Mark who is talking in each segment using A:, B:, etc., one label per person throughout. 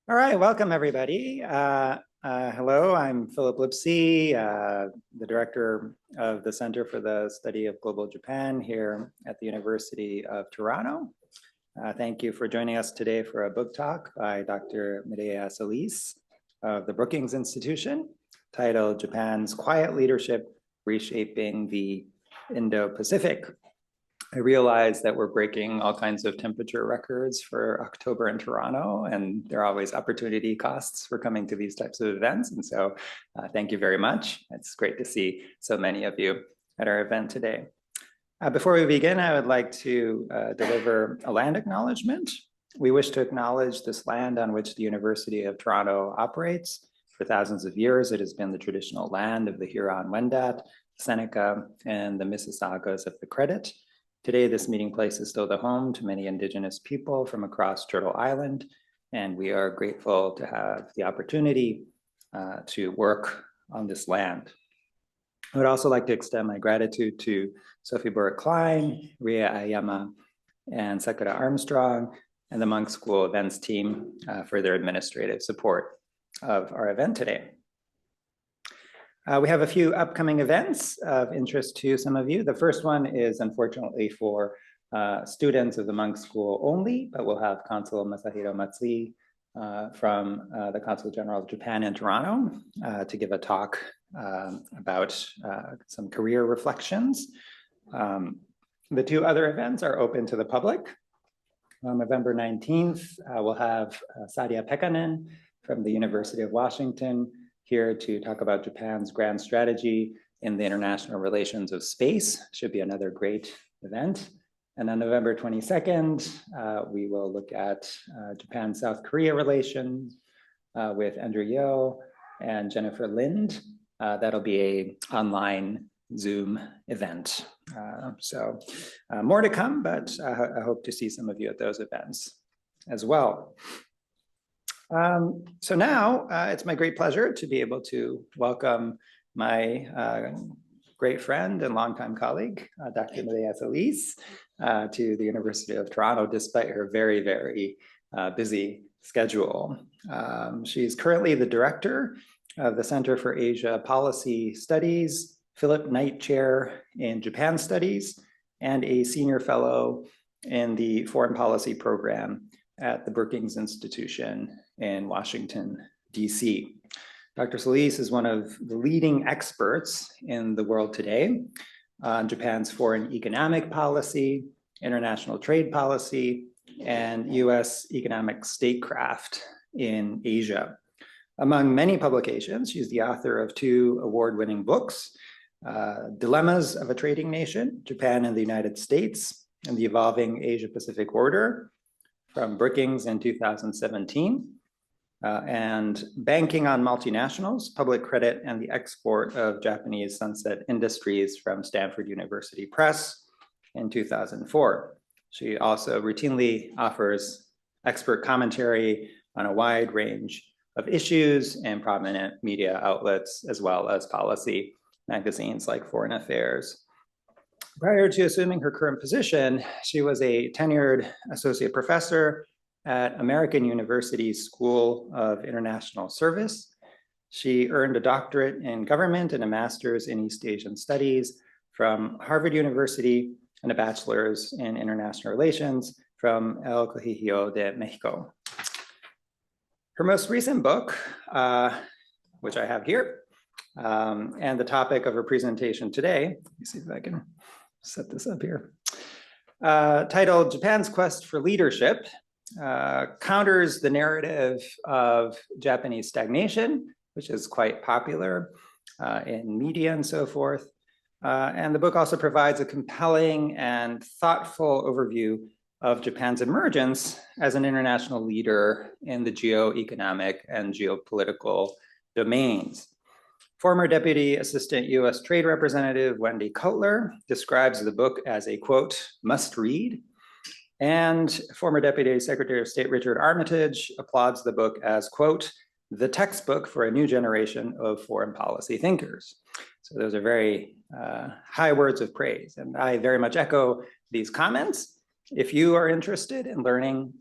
A: All right, welcome everybody. Hello, I'm Philip Lipsey, the director of the Center for the Study of Global Japan here at the University of Toronto. Thank you for joining us today for a book talk by Dr. Mireya Solís of the Brookings Institution, titled Japan's Quiet Leadership, Reshaping the Indo-Pacific. I realize that we're breaking all kinds of temperature records for October in Toronto, and there are always opportunity costs for coming to these types of events. And so thank you very much. It's great to see so many of you at our event today. Before we begin, I would like to deliver a land acknowledgement. We wish to acknowledge this land on which the University of Toronto operates. For thousands of years, it has been the traditional land of the Huron-Wendat, Seneca, and the Mississaugas of the Credit. Today, this meeting place is still the home to many Indigenous people from across Turtle Island, and we are grateful to have the opportunity to work on this land. I would also like to extend my gratitude to Sophie Burritt-Klein, Ria Ayama, and Sakura Armstrong, and the Monk School events team for their administrative support of our event today. We have a few upcoming events of interest to some of you. The first one is unfortunately for students of the Monk School only, but we'll have Consul Masahiro Matsui from the Consul General of Japan in Toronto to give a talk about some career reflections. The two other events are open to the public. On November 19th, we'll have Sadia Pekkanen from the University of Washington here to talk about Japan's grand strategy in the international relations of space. Should be another great event. And on November 22nd, we will look at Japan-South Korea relations with Andrew Yeo and Jennifer Lind. That'll be an online Zoom event. So more to come, but I hope to see some of you at those events as well. So now it's my great pleasure to be able to welcome my great friend and longtime colleague, Dr. Mireya Solís, to the University of Toronto, despite her very, very busy schedule. She's currently the director of the Center for Asia Policy Studies, Philip Knight Chair in Japan Studies, and a senior fellow in the Foreign Policy Program at the Brookings Institution in Washington, DC. Dr. Solís is one of the leading experts in the world today on Japan's foreign economic policy, international trade policy, and US economic statecraft in Asia. Among many publications, she's the author of two award-winning books, Dilemmas of a Trading Nation, Japan and the United States, and the Evolving Asia-Pacific Order, from Brookings in 2017, and Banking on Multinationals, Public Credit and the Export of Japanese Sunset Industries from Stanford University Press in 2004. She also routinely offers expert commentary on a wide range of issues in prominent media outlets, as well as policy magazines like Foreign Affairs. Prior to assuming her current position, she was a tenured associate professor at American University's School of International Service. She earned a doctorate in government and a master's in East Asian studies from Harvard University and a bachelor's in international relations from El Colegio de Mexico. Her most recent book, which I have here, and the topic of her presentation today, let me see if I can set this up here, titled Japan's Quest for Leadership, counters the narrative of Japanese stagnation, which is quite popular in media and so forth. And the book also provides a compelling and thoughtful overview of Japan's emergence as an international leader in the geo-economic and geopolitical domains. Former Deputy Assistant U.S. Trade Representative Wendy Cutler describes the book as a, quote, must read. And former Deputy Secretary of State Richard Armitage applauds the book as, quote, the textbook for a new generation of foreign policy thinkers. So those are very high words of praise. And I very much echo these comments. If you are interested in learning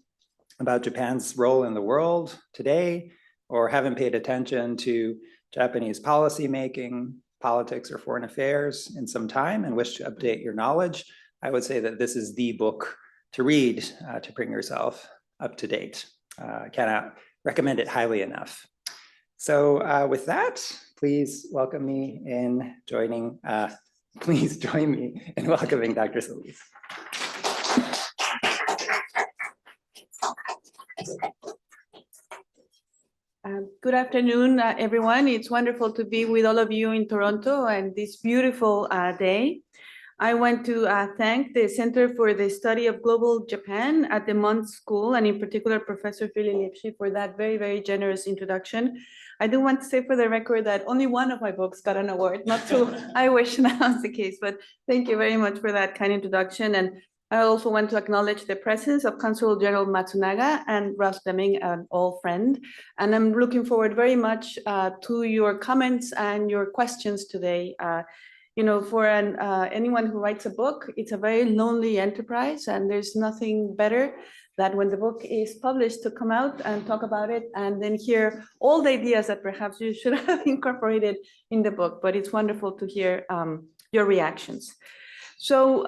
A: about Japan's role in the world today, or haven't paid attention to Japanese policy making, politics, or foreign affairs in some time and wish to update your knowledge, I would say that this is the book to read to bring yourself up to date. I cannot recommend it highly enough. So with that, please welcome me in joining, please join me in welcoming Dr. Solís.
B: Good afternoon, everyone. It's wonderful to be with all of you in Toronto and this beautiful day. I want to thank the Center for the Study of Global Japan at the Mont School, and in particular, Professor Philly Lipschi, for that very, very generous introduction. I do want to say for the record that only one of my books got an award, not two. I wish that was the case, but thank you very much for that kind introduction. And I also want to acknowledge the presence of Consul General Matsunaga and Ross Deming, an old friend. And I'm looking forward very much to your comments and your questions today. You know, for anyone who writes a book, it's a very lonely enterprise, and there's nothing better than when the book is published to come out and talk about it and then hear all the ideas that perhaps you should have incorporated in the book. But it's wonderful to hear your reactions. So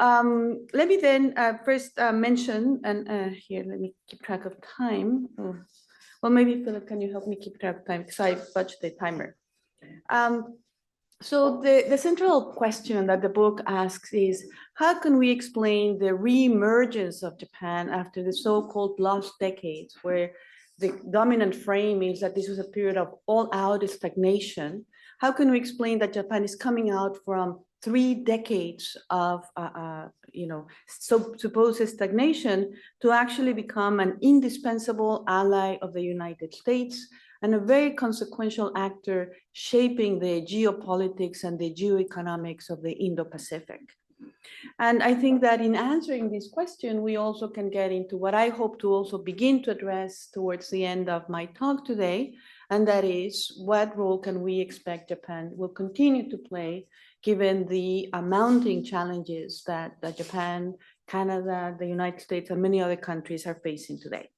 B: let me then first mention, and here, let me keep track of time. Oh. Well, maybe Philip, can you help me keep track of time? Because I budged the timer. So the central question that the book asks is, how can we explain the re-emergence of Japan after the so-called lost decades, where the dominant frame is that this was a period of all-out stagnation? How can we explain that Japan is coming out from 3 decades of supposed stagnation to actually become an indispensable ally of the United States and a very consequential actor shaping the geopolitics and the geoeconomics of the Indo-Pacific? And I think that in answering this question, we also can get into what I hope to also begin to address towards the end of my talk today, and that is, what role can we expect Japan will continue to play given the mounting challenges that Japan, Canada, the United States, and many other countries are facing today.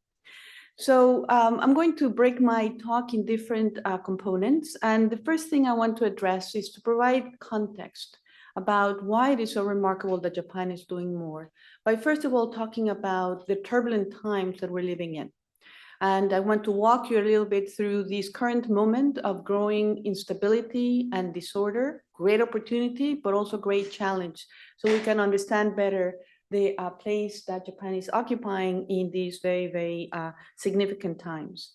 B: So I'm going to break my talk in different components. And the first thing I want to address is to provide context about why it is so remarkable that Japan is doing more, by first of all talking about the turbulent times that we're living in. And I want to walk you a little bit through this current moment of growing instability and disorder, great opportunity, but also great challenge, so we can understand better the place that Japan is occupying in these very, very significant times.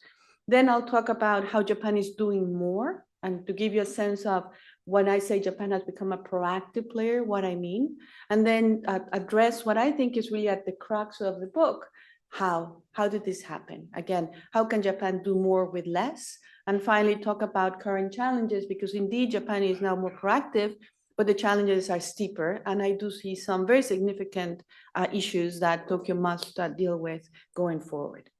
B: Then I'll talk about how Japan is doing more, and to give you a sense of when I say Japan has become a proactive player, what I mean, and then address what I think is really at the crux of the book. How did this happen? Again, how can Japan do more with less? And finally, talk about current challenges, because indeed Japan is now more proactive, but the challenges are steeper. And I do see some very significant issues that Tokyo must deal with going forward.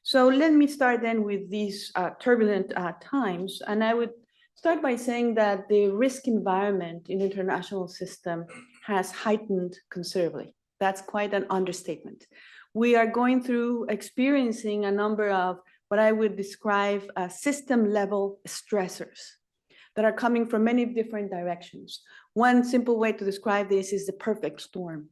B: So let me start then with these turbulent times. And I would start by saying that the risk environment in the international system has heightened considerably. That's quite an understatement. We are going through experiencing a number of what I would describe as system-level stressors that are coming from many different directions. One simple way to describe this is the perfect storm,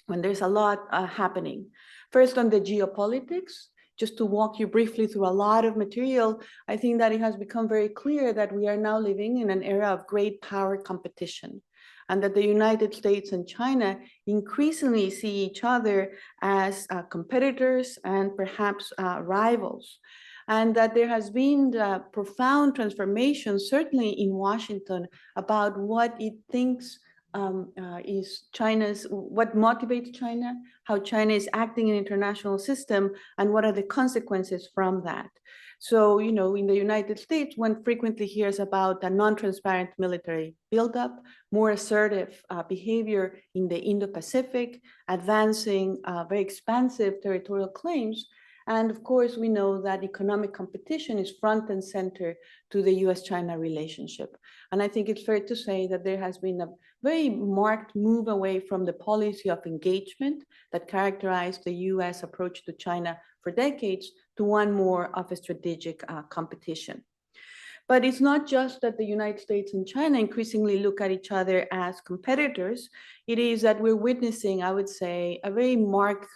B: when there's a lot happening. First, on the geopolitics, just to walk you briefly through a lot of material, I think that it has become very clear that we are now living in an era of great power competition, and that the United States and China increasingly see each other as competitors and perhaps rivals. And that there has been profound transformation, certainly in Washington, about what it thinks is China's, what motivates China, how China is acting in the international system, and what are the consequences from that. So, you know, in the United States, one frequently hears about a non-transparent military buildup, more assertive behavior in the Indo-Pacific, advancing very expansive territorial claims. And of course, we know that economic competition is front and center to the US-China relationship. And I think it's fair to say that there has been a very marked move away from the policy of engagement that characterized the US approach to China for decades to one more of a strategic competition. But it's not just that the United States and China increasingly look at each other as competitors. It is that we're witnessing, I would say, a very marked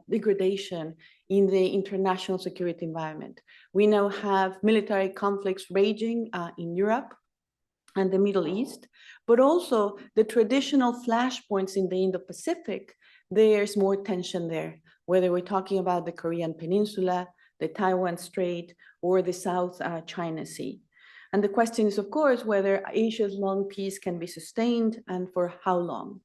B: degradation in the international security environment. We now have military conflicts raging in Europe and the Middle East, but also the traditional flashpoints in the Indo-Pacific. There's more tension there, whether we're talking about the Korean Peninsula, the Taiwan Strait, or the South China Sea. And the question is, of course, whether Asia's long peace can be sustained and for how long.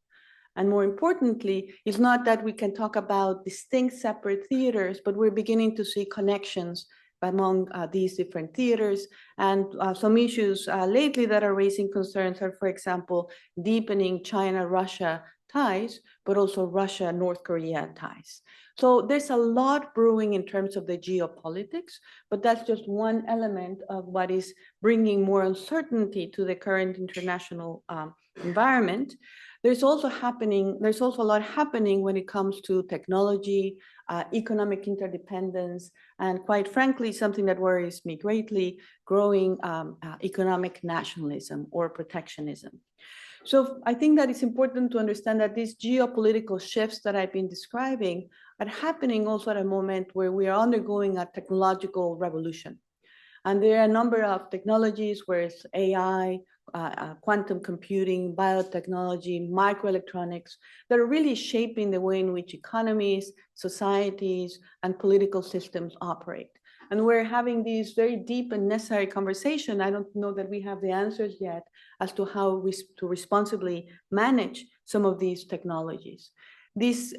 B: And more importantly, it's not that we can talk about distinct separate theaters, but we're beginning to see connections among these different theaters. And some issues lately that are raising concerns are, for example, deepening China-Russia ties, but also Russia-North Korea ties. So there's a lot brewing in terms of the geopolitics, but that's just one element of what is bringing more uncertainty to the current international environment. There's also a lot happening when it comes to technology, economic interdependence, and quite frankly, something that worries me greatly, growing economic nationalism or protectionism. So I think that it's important to understand that these geopolitical shifts that I've been describing are happening also at a moment where we are undergoing a technological revolution. And there are a number of technologies where it's AI, quantum computing, biotechnology, microelectronics that are really shaping the way in which economies, societies, and political systems operate. And we're having these very deep and necessary conversation. I don't know that we have the answers yet as to how to responsibly manage some of these technologies. This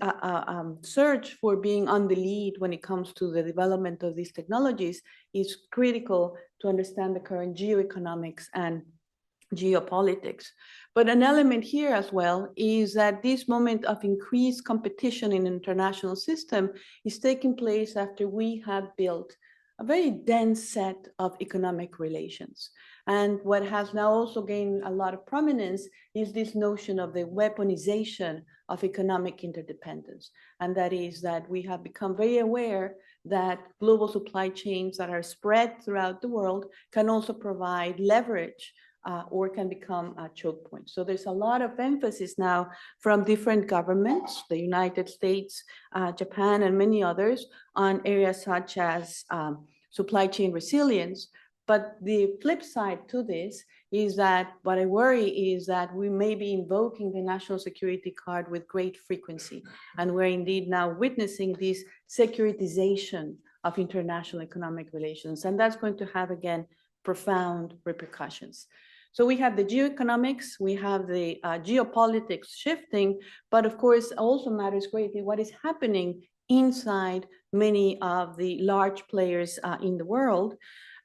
B: search for being on the lead when it comes to the development of these technologies is critical to understand the current geoeconomics and geopolitics. But an element here as well is that this moment of increased competition in the international system is taking place after we have built a very dense set of economic relations. And what has now also gained a lot of prominence is this notion of the weaponization of economic interdependence. And that is that we have become very aware that global supply chains that are spread throughout the world can also provide leverage or can become choke points. So there's a lot of emphasis now from different governments, the United States, Japan, and many others on areas such as supply chain resilience. But the flip side to this is that what I worry is that we may be invoking the national security card with great frequency. And we're indeed now witnessing this securitization of international economic relations. And that's going to have, again, profound repercussions. So we have the geoeconomics, we have the geopolitics shifting, but of course also matters greatly what is happening inside many of the large players in the world.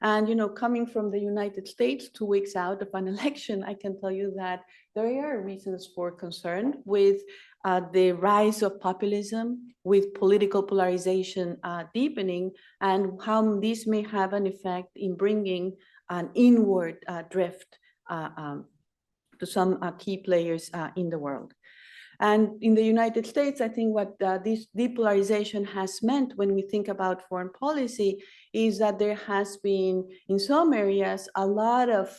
B: And, you know, coming from the United States 2 weeks out of an election, I can tell you that there are reasons for concern with the rise of populism, with political polarization deepening, and how this may have an effect in bringing an inward drift to some key players in the world. And in the United States, I think what this depolarization has meant when we think about foreign policy is that there has been, in some areas, a lot of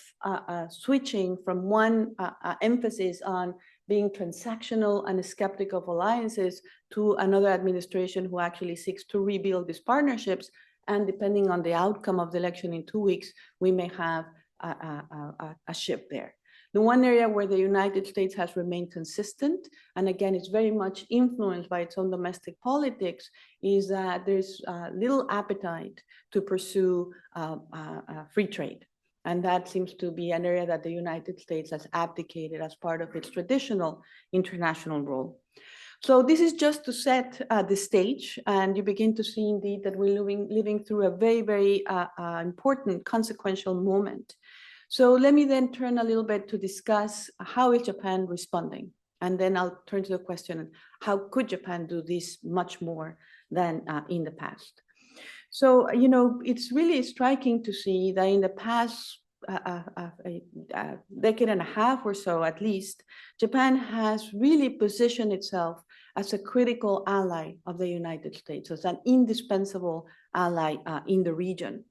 B: switching from one emphasis on being transactional and skeptical of alliances to another administration who actually seeks to rebuild these partnerships. And depending on the outcome of the election in 2 weeks, we may have a shift there. The one area where the United States has remained consistent, and again, it's very much influenced by its own domestic politics, is that there's little appetite to pursue free trade. And that seems to be an area that the United States has abdicated as part of its traditional international role. So this is just to set the stage, and you begin to see indeed that we're living through a very, very important consequential moment. So let me then turn a little bit to discuss how is Japan responding? And then I'll turn to the question, how could Japan do this much more than in the past? So, you know, it's really striking to see that in the past decade and a half or so, at least, Japan has really positioned itself as a critical ally of the United States, as an indispensable ally in the region.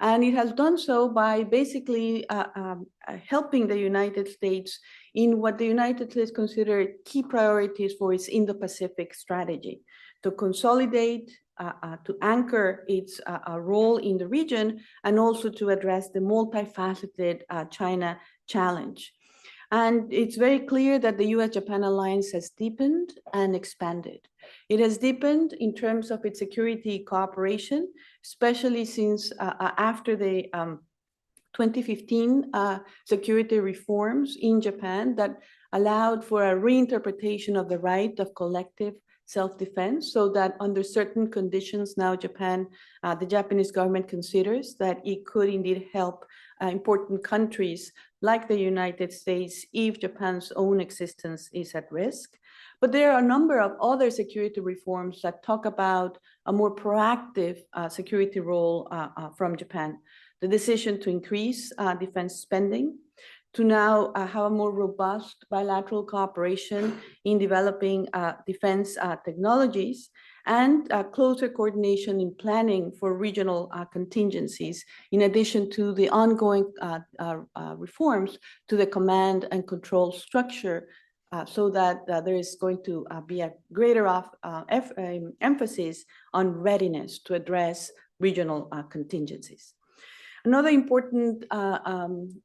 B: And it has done so by basically helping the United States in what the United States considered key priorities for its Indo-Pacific strategy, to consolidate, to anchor its role in the region, and also to address the multifaceted China challenge. And it's very clear that the US-Japan alliance has deepened and expanded. It has deepened in terms of its security cooperation, especially since after the 2015 security reforms in Japan that allowed for a reinterpretation of the right of collective self-defense, so that under certain conditions now the Japanese government considers that it could indeed help important countries like the United States if Japan's own existence is at risk. But there are a number of other security reforms that talk about a more proactive security role from Japan. The decision to increase defense spending, to now have a more robust bilateral cooperation in developing defense technologies, and closer coordination in planning for regional contingencies, in addition to the ongoing reforms to the command and control structure, so that there is going to be a greater emphasis on readiness to address regional contingencies. Another important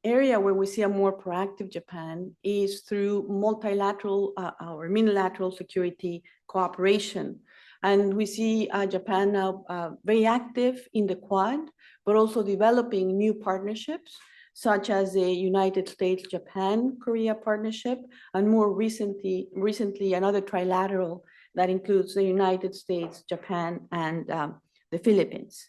B: area where we see a more proactive Japan is through multilateral or unilateral security cooperation. And we see Japan now very active in the Quad, but also developing new partnerships, such as the United States-Japan-Korea partnership, and more recently another trilateral that includes the United States, Japan, and the Philippines.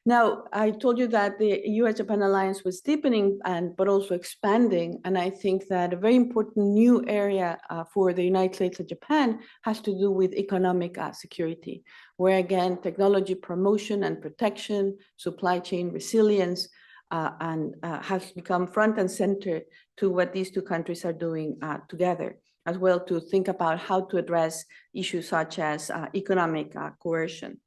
B: Now, I told you that the US-Japan alliance was deepening but also expanding. And I think that a very important new area for the United States and Japan has to do with economic security, where again, technology promotion and protection, supply chain resilience, has become front and center to what these two countries are doing together, as well to think about how to address issues such as economic coercion.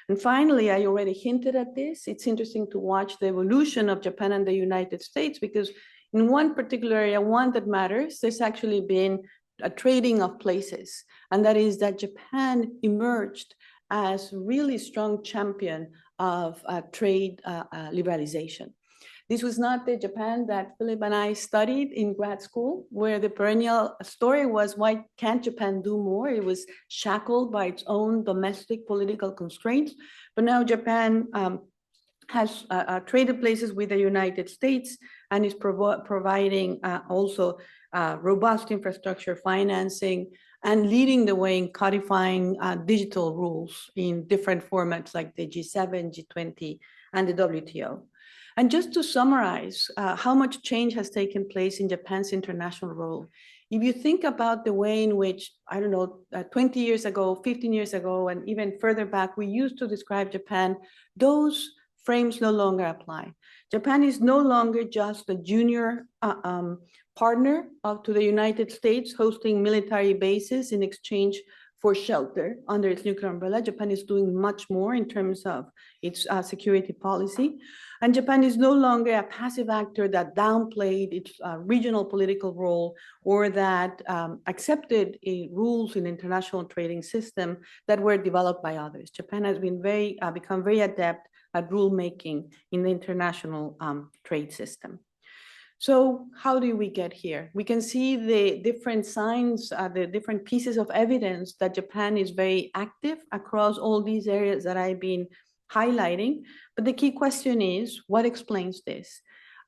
B: And finally, I already hinted at this. It's interesting to watch the evolution of Japan and the United States, because in one particular area, one that matters, there's actually been a trading of places. And that is that Japan emerged as a really strong champion of trade liberalization. This was not the Japan that Philip and I studied in grad school, where the perennial story was, why can't Japan do more? It was shackled by its own domestic political constraints. But now Japan has traded places with the United States and is providing also robust infrastructure financing and leading the way in codifying digital rules in different formats like the G7, G20, and the WTO. And just to summarize how much change has taken place in Japan's international role, if you think about the way in which, 20 years ago, 15 years ago, and even further back, we used to describe Japan, those frames no longer apply. Japan is no longer just a junior partner to the United States, hosting military bases in exchange for shelter under its nuclear umbrella. Japan is doing much more in terms of its security policy. And Japan is no longer a passive actor that downplayed its regional political role, or that accepted rules in the international trading system that were developed by others. Japan has been become very adept at rulemaking in the international trade system. So how do we get here? We can see the different signs, the different pieces of evidence that Japan is very active across all these areas that I've been highlighting. But the key question is, what explains this?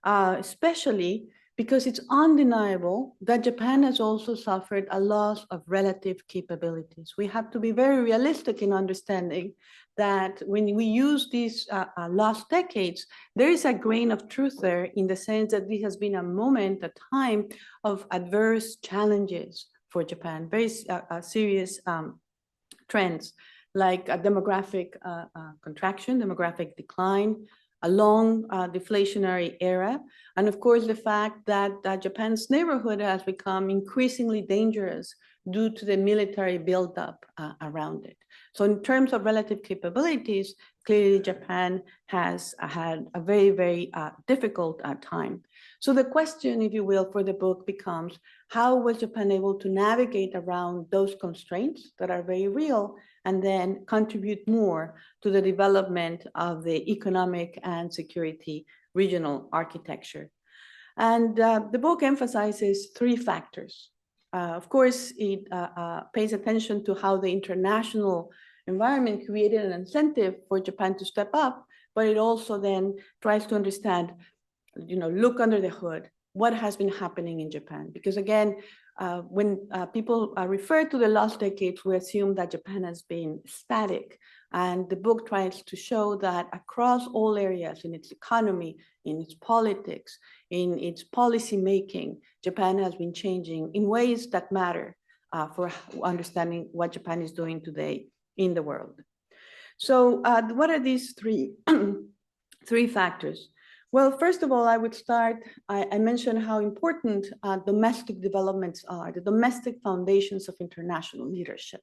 B: Especially because it's undeniable that Japan has also suffered a loss of relative capabilities. We have to be very realistic in understanding that when we use these last decades, there is a grain of truth there, in the sense that this has been a moment, a time of adverse challenges for Japan, very serious trends, like a demographic contraction, demographic decline, a long deflationary era, and of course the fact that Japan's neighborhood has become increasingly dangerous due to the military buildup around it. So in terms of relative capabilities, clearly Japan has had a very, very difficult time. So the question, if you will, for the book becomes, how was Japan able to navigate around those constraints that are very real and then contribute more to the development of the economic and security regional architecture? And the book emphasizes three factors. Of course, it pays attention to how the international environment created an incentive for Japan to step up, but it also then tries to understand, look under the hood, what has been happening in Japan. Because again, when people refer to the last decades, we assume that Japan has been static. And the book tries to show that across all areas, in its economy, in its politics, in its policy making, Japan has been changing in ways that matter for understanding what Japan is doing today in the world. So what are these three factors? Well, first of all, I would start, I mentioned how important domestic developments are, the domestic foundations of international leadership.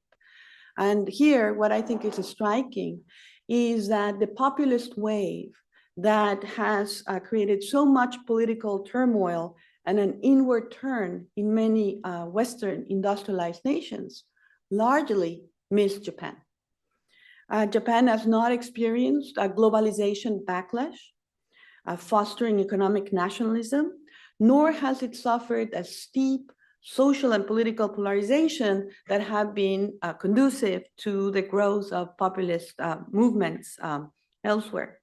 B: And here, what I think is striking is that the populist wave that has created so much political turmoil and an inward turn in many Western industrialized nations largely missed Japan. Japan has not experienced a globalization backlash, fostering economic nationalism, nor has it suffered a steep social and political polarization that have been conducive to the growth of populist movements elsewhere.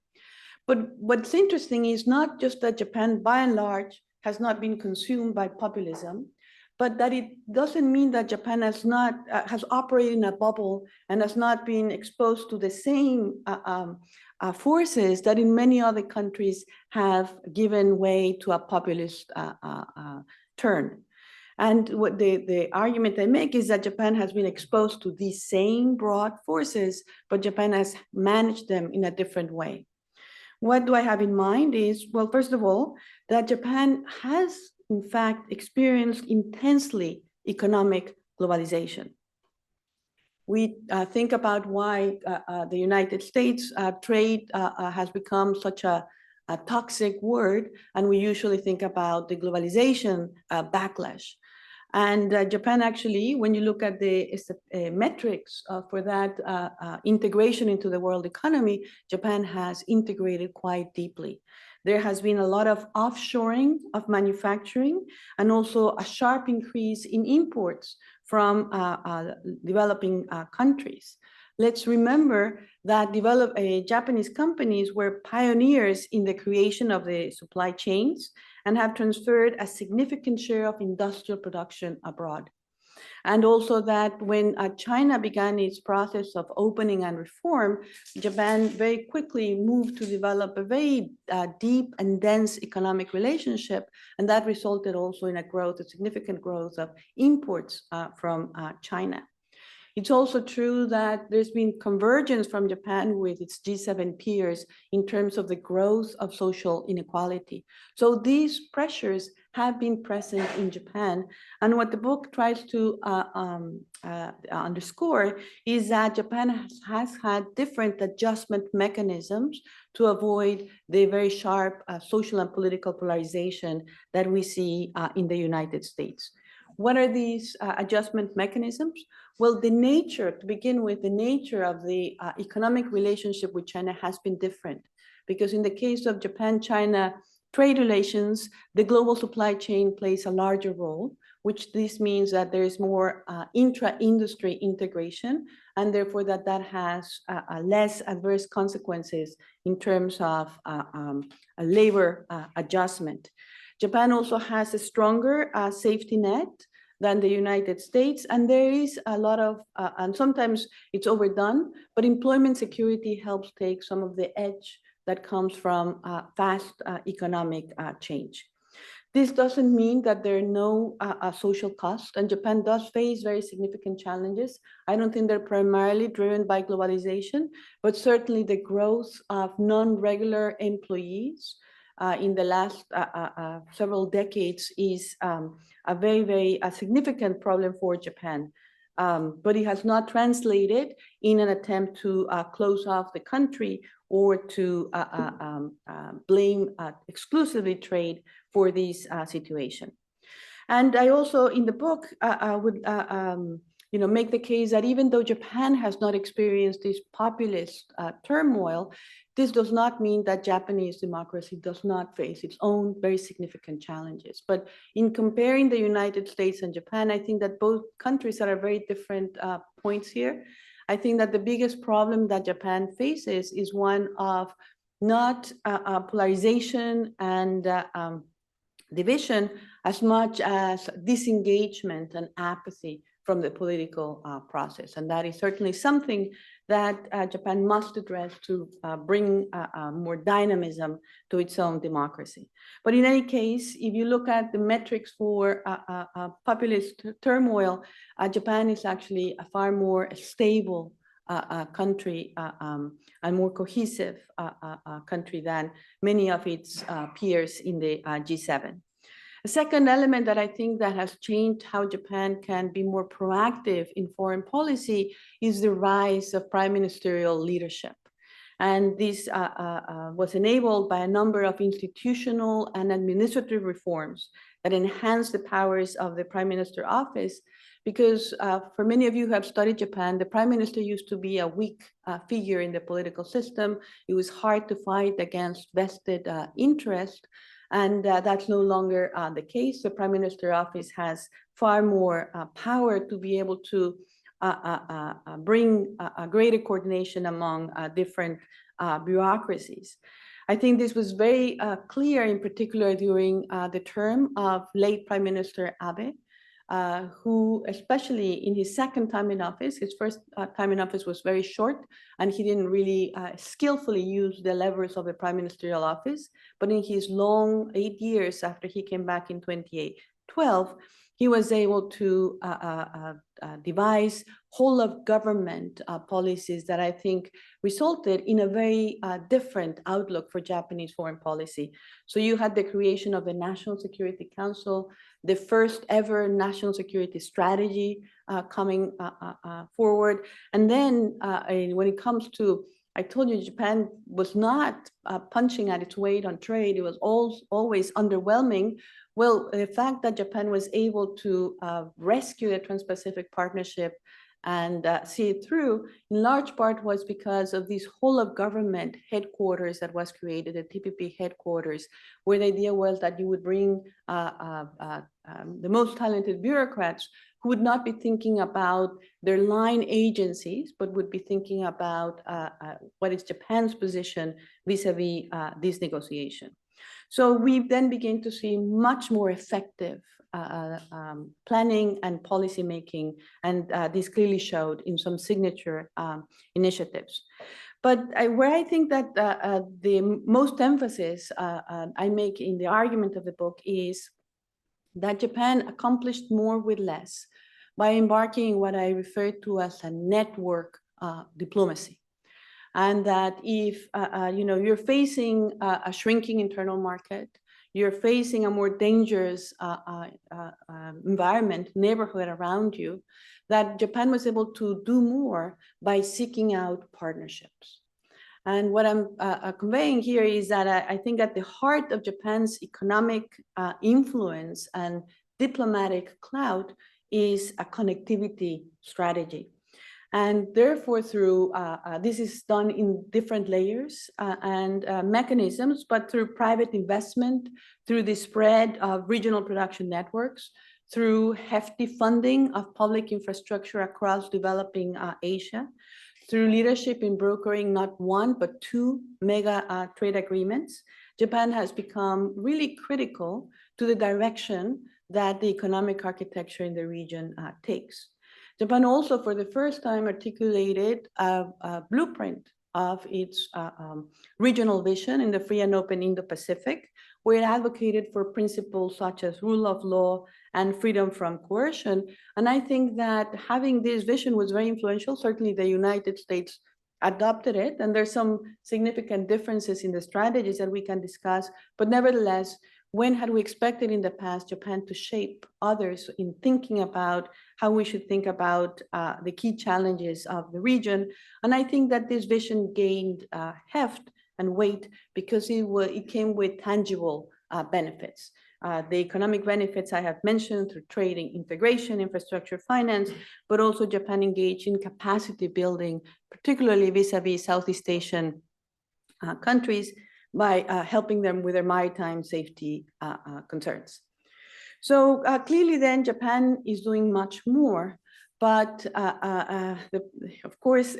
B: But what's interesting is not just that Japan, by and large, has not been consumed by populism, but that it doesn't mean that Japan has not has operated in a bubble and has not been exposed to the same forces that in many other countries have given way to a populist turn. And what the argument I make is that Japan has been exposed to these same broad forces, but Japan has managed them in a different way. What do I have in mind is, well, first of all, that Japan has, in fact, experienced intensely economic globalization. We think about why the United States trade has become such a toxic word, and we usually think about the globalization backlash. And Japan actually, when you look at the metrics for that integration into the world economy, Japan has integrated quite deeply. There has been a lot of offshoring of manufacturing and also a sharp increase in imports from developing countries. Let's remember that Japanese companies were pioneers in the creation of the supply chains and have transferred a significant share of industrial production abroad. And also that when China began its process of opening and reform, Japan very quickly moved to develop a very deep and dense economic relationship. And that resulted also in a significant growth of imports from China. It's also true that there's been convergence from Japan with its G7 peers in terms of the growth of social inequality. So these pressures have been present in Japan. And what the book tries to underscore is that Japan has had different adjustment mechanisms to avoid the very sharp social and political polarization that we see in the United States. What are these adjustment mechanisms? Well, to begin with, the nature of the economic relationship with China has been different, because in the case of Japan-China trade relations, the global supply chain plays a larger role, which this means that there is more intra-industry integration, and therefore that has less adverse consequences in terms of a labor adjustment. Japan also has a stronger safety net than the United States, and there is a lot of, and sometimes it's overdone, but employment security helps take some of the edge that comes from fast economic change. This doesn't mean that there are no social costs, and Japan does face very significant challenges. I don't think they're primarily driven by globalization, but certainly the growth of non-regular employees in the last several decades is a very significant problem for Japan. But it has not translated in an attempt to close off the country or to blame exclusively trade for this situation. And I also, in the book, would make the case that even though Japan has not experienced this populist turmoil, this does not mean that Japanese democracy does not face its own very significant challenges. But in comparing the United States and Japan, I think that both countries are at very different points here. I think that the biggest problem that Japan faces is one of not polarization and division as much as disengagement and apathy from the political process. And that is certainly something that Japan must address to bring more dynamism to its own democracy. But in any case, if you look at the metrics for populist turmoil, Japan is actually a far more stable country and more cohesive country than many of its peers in the G7. A second element that I think that has changed how Japan can be more proactive in foreign policy is the rise of prime ministerial leadership. And this was enabled by a number of institutional and administrative reforms that enhance the powers of the prime minister office. Because for many of you who have studied Japan, the prime minister used to be a weak figure in the political system. It was hard to fight against vested interest. And that's no longer the case. The prime minister office has far more power to be able to bring a greater coordination among different bureaucracies. I think this was very clear, in particular during the term of late Prime Minister Abe, who, especially in his second time in office, his first time in office was very short, and he didn't really skillfully use the levers of the prime ministerial office. But in his long 8 years after he came back in 2012, he was able to devise whole of government policies that I think resulted in a very different outlook for Japanese foreign policy. So you had the creation of the National Security Council, the first ever national security strategy coming forward. And then when it comes to, I told you, Japan was not punching at its weight on trade. It was always underwhelming. Well, the fact that Japan was able to rescue the Trans-Pacific Partnership and see it through, in large part was because of this whole of government headquarters that was created, the TPP headquarters, where the idea was that you would bring the most talented bureaucrats who would not be thinking about their line agencies, but would be thinking about what is Japan's position vis-a-vis this negotiation. So we then begin to see much more effective planning and policy making, and this clearly showed in some signature initiatives. But where I think that the most emphasis I make in the argument of the book is that Japan accomplished more with less by embarking in what I refer to as a network diplomacy. And that if you're facing a shrinking internal market, you're facing a more dangerous environment, neighborhood around you, that Japan was able to do more by seeking out partnerships. And what I'm conveying here is that I think at the heart of Japan's economic influence and diplomatic clout is a connectivity strategy. And therefore, through this is done in different layers and mechanisms, but through private investment, through the spread of regional production networks, through hefty funding of public infrastructure across developing Asia, through leadership in brokering not one, but two mega trade agreements, Japan has become really critical to the direction that the economic architecture in the region takes. Japan also, for the first time, articulated a blueprint of its regional vision in the free and open Indo-Pacific, where it advocated for principles such as rule of law and freedom from coercion. And I think that having this vision was very influential. Certainly the United States adopted it, and there's some significant differences in the strategies that we can discuss, but nevertheless, when had we expected in the past Japan to shape others in thinking about how we should think about the key challenges of the region? And I think that this vision gained heft and weight because it came with tangible benefits. The economic benefits I have mentioned through trading, integration, infrastructure, finance, but also Japan engaged in capacity building, particularly vis-a-vis Southeast Asian countries, by helping them with their maritime safety concerns. So clearly then Japan is doing much more, but of course,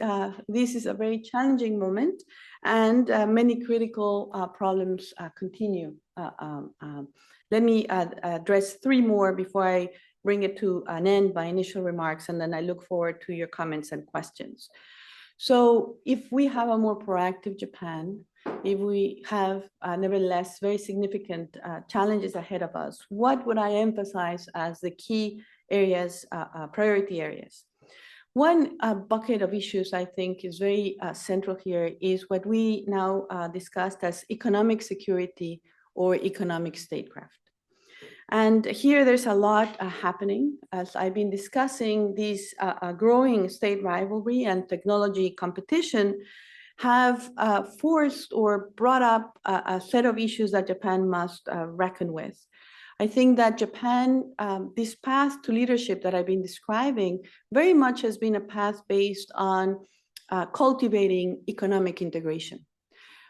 B: this is a very challenging moment and many critical problems continue. Let me address three more before I bring it to an end by initial remarks, and then I look forward to your comments and questions. So if we have a more proactive Japan, if we have nevertheless very significant challenges ahead of us, what would I emphasize as the key areas, priority areas? One bucket of issues I think is very central here is what we now discussed as economic security or economic statecraft. And here there's a lot happening. As I've been discussing, these growing state rivalry and technology competition have forced or brought up a set of issues that Japan must reckon with. I think that Japan, this path to leadership that I've been describing, very much has been a path based on cultivating economic integration.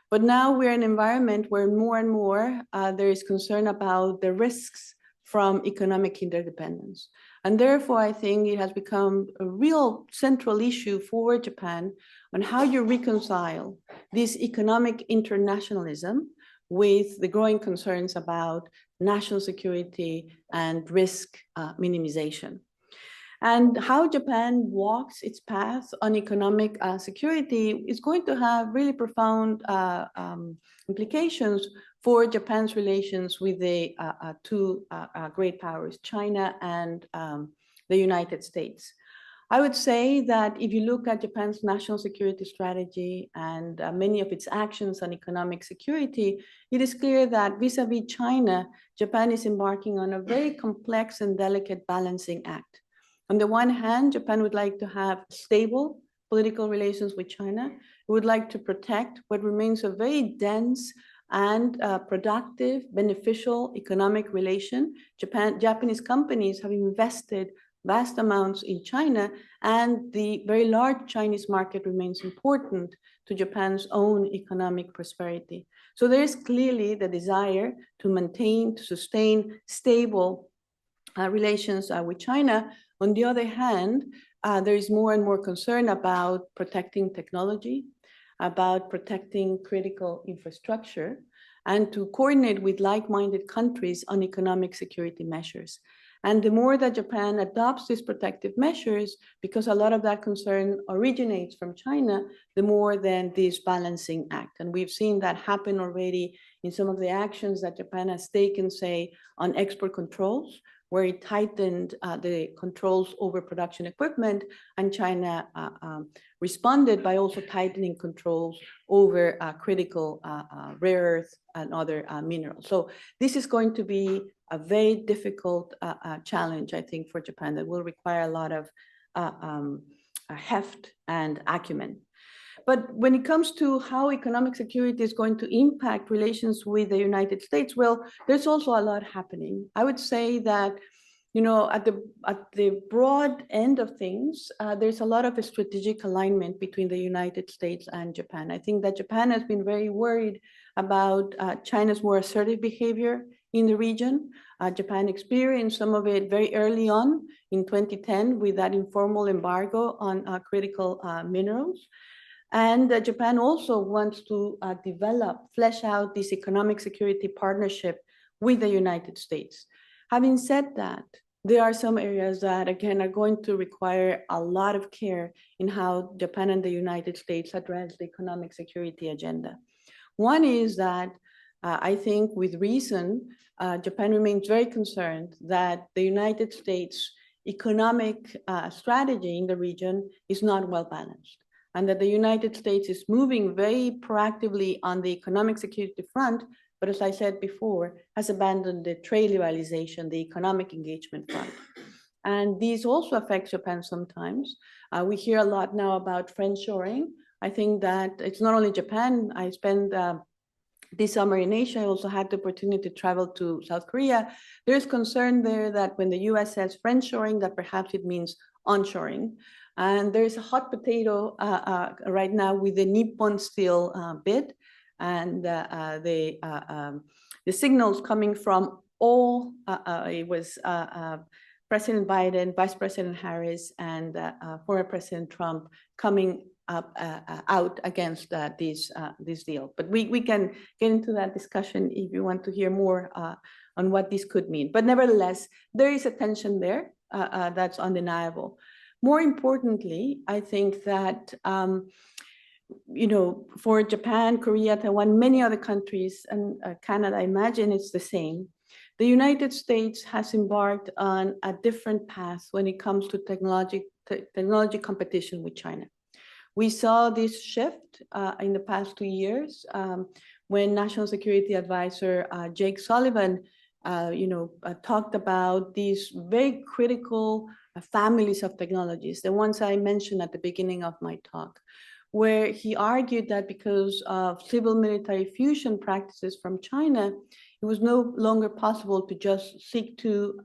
B: But now we're in an environment where more and more there is concern about the risks from economic interdependence. And therefore, I think it has become a real central issue for Japan on how you reconcile this economic internationalism with the growing concerns about national security and risk minimization. And how Japan walks its path on economic security is going to have really profound implications for Japan's relations with the two great powers, China and the United States. I would say that if you look at Japan's national security strategy and many of its actions on economic security, it is clear that vis-a-vis China, Japan is embarking on a very complex and delicate balancing act. On the one hand, Japan would like to have stable political relations with China. It would like to protect what remains a very dense and productive, beneficial economic relation. Japanese companies have invested vast amounts in China, and the very large Chinese market remains important to Japan's own economic prosperity. So there is clearly the desire to maintain, to sustain stable relations with China. On the other hand, there is more and more concern about protecting technology, about protecting critical infrastructure, and to coordinate with like-minded countries on economic security measures. And the more that Japan adopts these protective measures, because a lot of that concern originates from China, the more then this balancing act. And we've seen that happen already in some of the actions that Japan has taken, say, on export controls, where it tightened the controls over production equipment, and China responded by also tightening controls over critical rare earth and other minerals. So this is going to be a very difficult challenge, I think, for Japan that will require a lot of heft and acumen. But when it comes to how economic security is going to impact relations with the United States, well, there's also a lot happening. I would say that, you know, at the broad end of things, there's a lot of strategic alignment between the United States and Japan. I think that Japan has been very worried about China's more assertive behavior in the region. Japan experienced some of it very early on in 2010 with that informal embargo on critical minerals. And Japan also wants to flesh out this economic security partnership with the United States. Having said that, there are some areas that, again, are going to require a lot of care in how Japan and the United States address the economic security agenda. One is that I think with reason, Japan remains very concerned that the United States economic strategy in the region is not well balanced. and that the United States is moving very proactively on the economic security front, but as I said before, has abandoned the trade liberalization, the economic engagement front. And these also affect Japan sometimes. We hear a lot now about friendshoring. I think that it's not only Japan. I spent this summer in Asia. I also had the opportunity to travel to South Korea. There's concern there that when the US says friendshoring, that perhaps it means onshoring. And there's a hot potato right now with the Nippon Steel bid, and the signals coming from all, it was President Biden, Vice President Harris, and former President Trump coming up out against this deal. But we can get into that discussion if you want to hear more on what this could mean. But nevertheless, there is a tension there that's undeniable. More importantly, I think that for Japan, Korea, Taiwan, many other countries, and Canada, I imagine it's the same. The United States has embarked on a different path when it comes to technology competition with China. We saw this shift in the past 2 years when National Security Advisor Jake Sullivan talked about these very critical families of technologies, the ones I mentioned at the beginning of my talk, where he argued that because of civil-military fusion practices from China, it was no longer possible to just seek to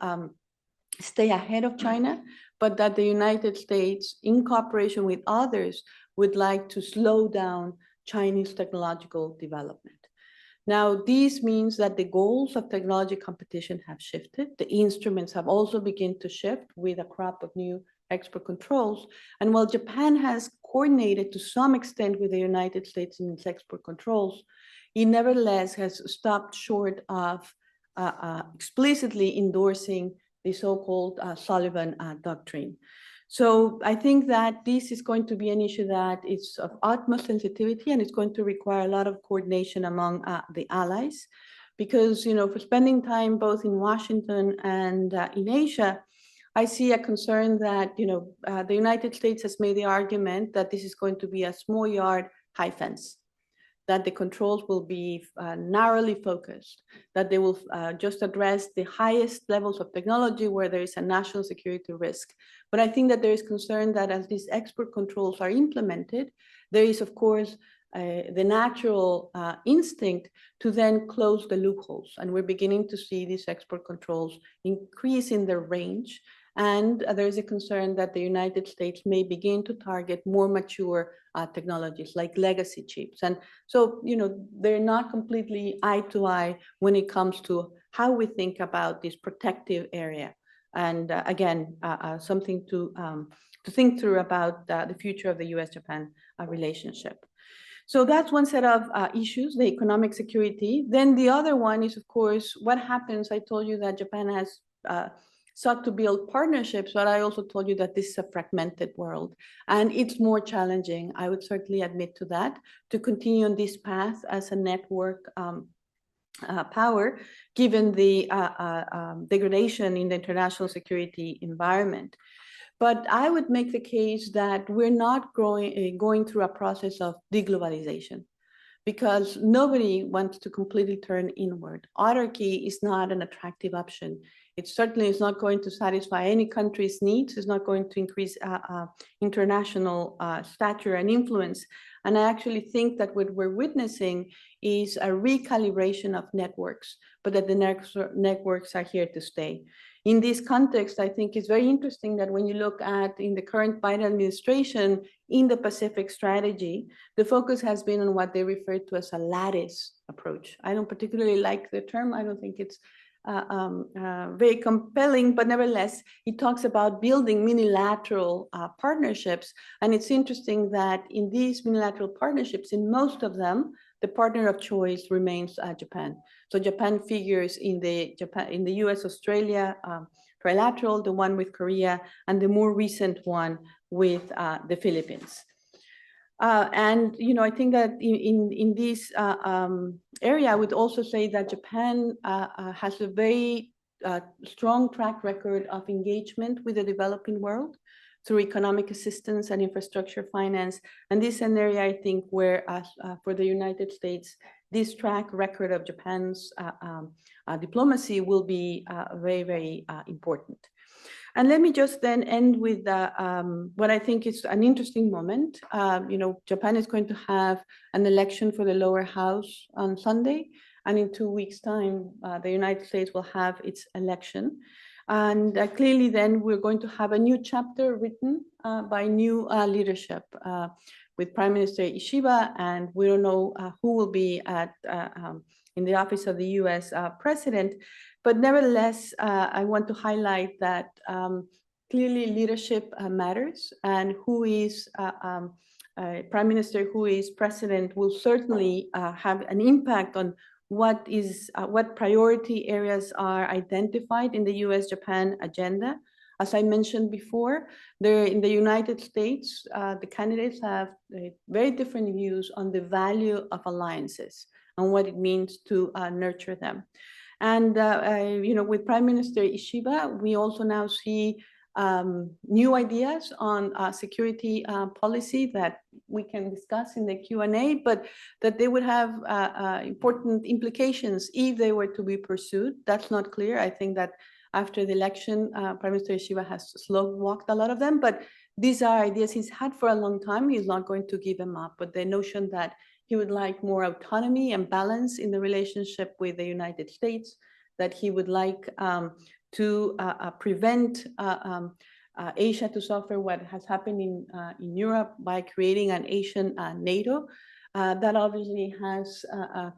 B: stay ahead of China, but that the United States, in cooperation with others, would like to slow down Chinese technological development. Now, this means that the goals of technology competition have shifted. The instruments have also begun to shift with a crop of new export controls. And while Japan has coordinated to some extent with the United States in its export controls, it nevertheless has stopped short of explicitly endorsing the so-called Sullivan Doctrine. So I think that this is going to be an issue that is of utmost sensitivity, and it's going to require a lot of coordination among the allies, because for spending time both in Washington and in Asia, I see a concern that the United States has made the argument that this is going to be a small yard, high fence, that the controls will be narrowly focused, that they will just address the highest levels of technology where there is a national security risk. But I think that there is concern that as these export controls are implemented, there is, of course, the natural instinct to then close the loopholes. And we're beginning to see these export controls increase in their range. And there is a concern that the United States may begin to target more mature technologies like legacy chips. And so, they're not completely eye to eye when it comes to how we think about this protective area. And again, something to think through about the future of the US-Japan relationship. So that's one set of issues, the economic security. Then the other one is, of course, what happens. I told you that Japan has sought to build partnerships, but I also told you that this is a fragmented world, and it's more challenging, I would certainly admit to that, to continue on this path as a network power, given the degradation in the international security environment. But I would make the case that we're not going through a process of deglobalization, because nobody wants to completely turn inward. Autarky is not an attractive option. It certainly is not going to satisfy any country's needs. It's not going to increase international stature and influence. And I actually think that what we're witnessing is a recalibration of networks, but that the networks are here to stay. In this context, I think it's very interesting that when you look at in the current Biden administration, in the Pacific strategy, the focus has been on what they refer to as a lattice approach. I don't particularly like the term. I don't think it's very compelling, but nevertheless, it talks about building unilateral partnerships. And it's interesting that in these unilateral partnerships, in most of them, the partner of choice remains Japan. So Japan figures in the US-Australia trilateral, the one with Korea, and the more recent one with the Philippines. And I think that in this area, I would also say that Japan has a very strong track record of engagement with the developing world. through economic assistance and infrastructure finance. And this is an area, I think, where for the United States, this track record of Japan's diplomacy will be very, very important. And let me just then end with what I think is an interesting moment. Japan is going to have an election for the lower house on Sunday, and in 2 weeks' time, the United States will have its election. And clearly then we're going to have a new chapter written by new leadership with Prime Minister Ishiba, and we don't know who will be in the office of the US president. But nevertheless, I want to highlight that clearly leadership matters, and who is Prime Minister, who is president, will certainly have an impact on what priority areas are identified in the US-Japan agenda. As I mentioned before, in the United States, the candidates have very different views on the value of alliances and what it means to nurture them. And with Prime Minister Ishiba, we also now see new ideas on security policy that we can discuss in the Q&A, but that they would have important implications if they were to be pursued. That's not clear. I think that after the election, Prime Minister Ishiba has slow-walked a lot of them, but these are ideas he's had for a long time. He's not going to give them up, but the notion that he would like more autonomy and balance in the relationship with the United States, that he would like to prevent Asia to suffer what has happened in Europe by creating an Asian NATO. That obviously has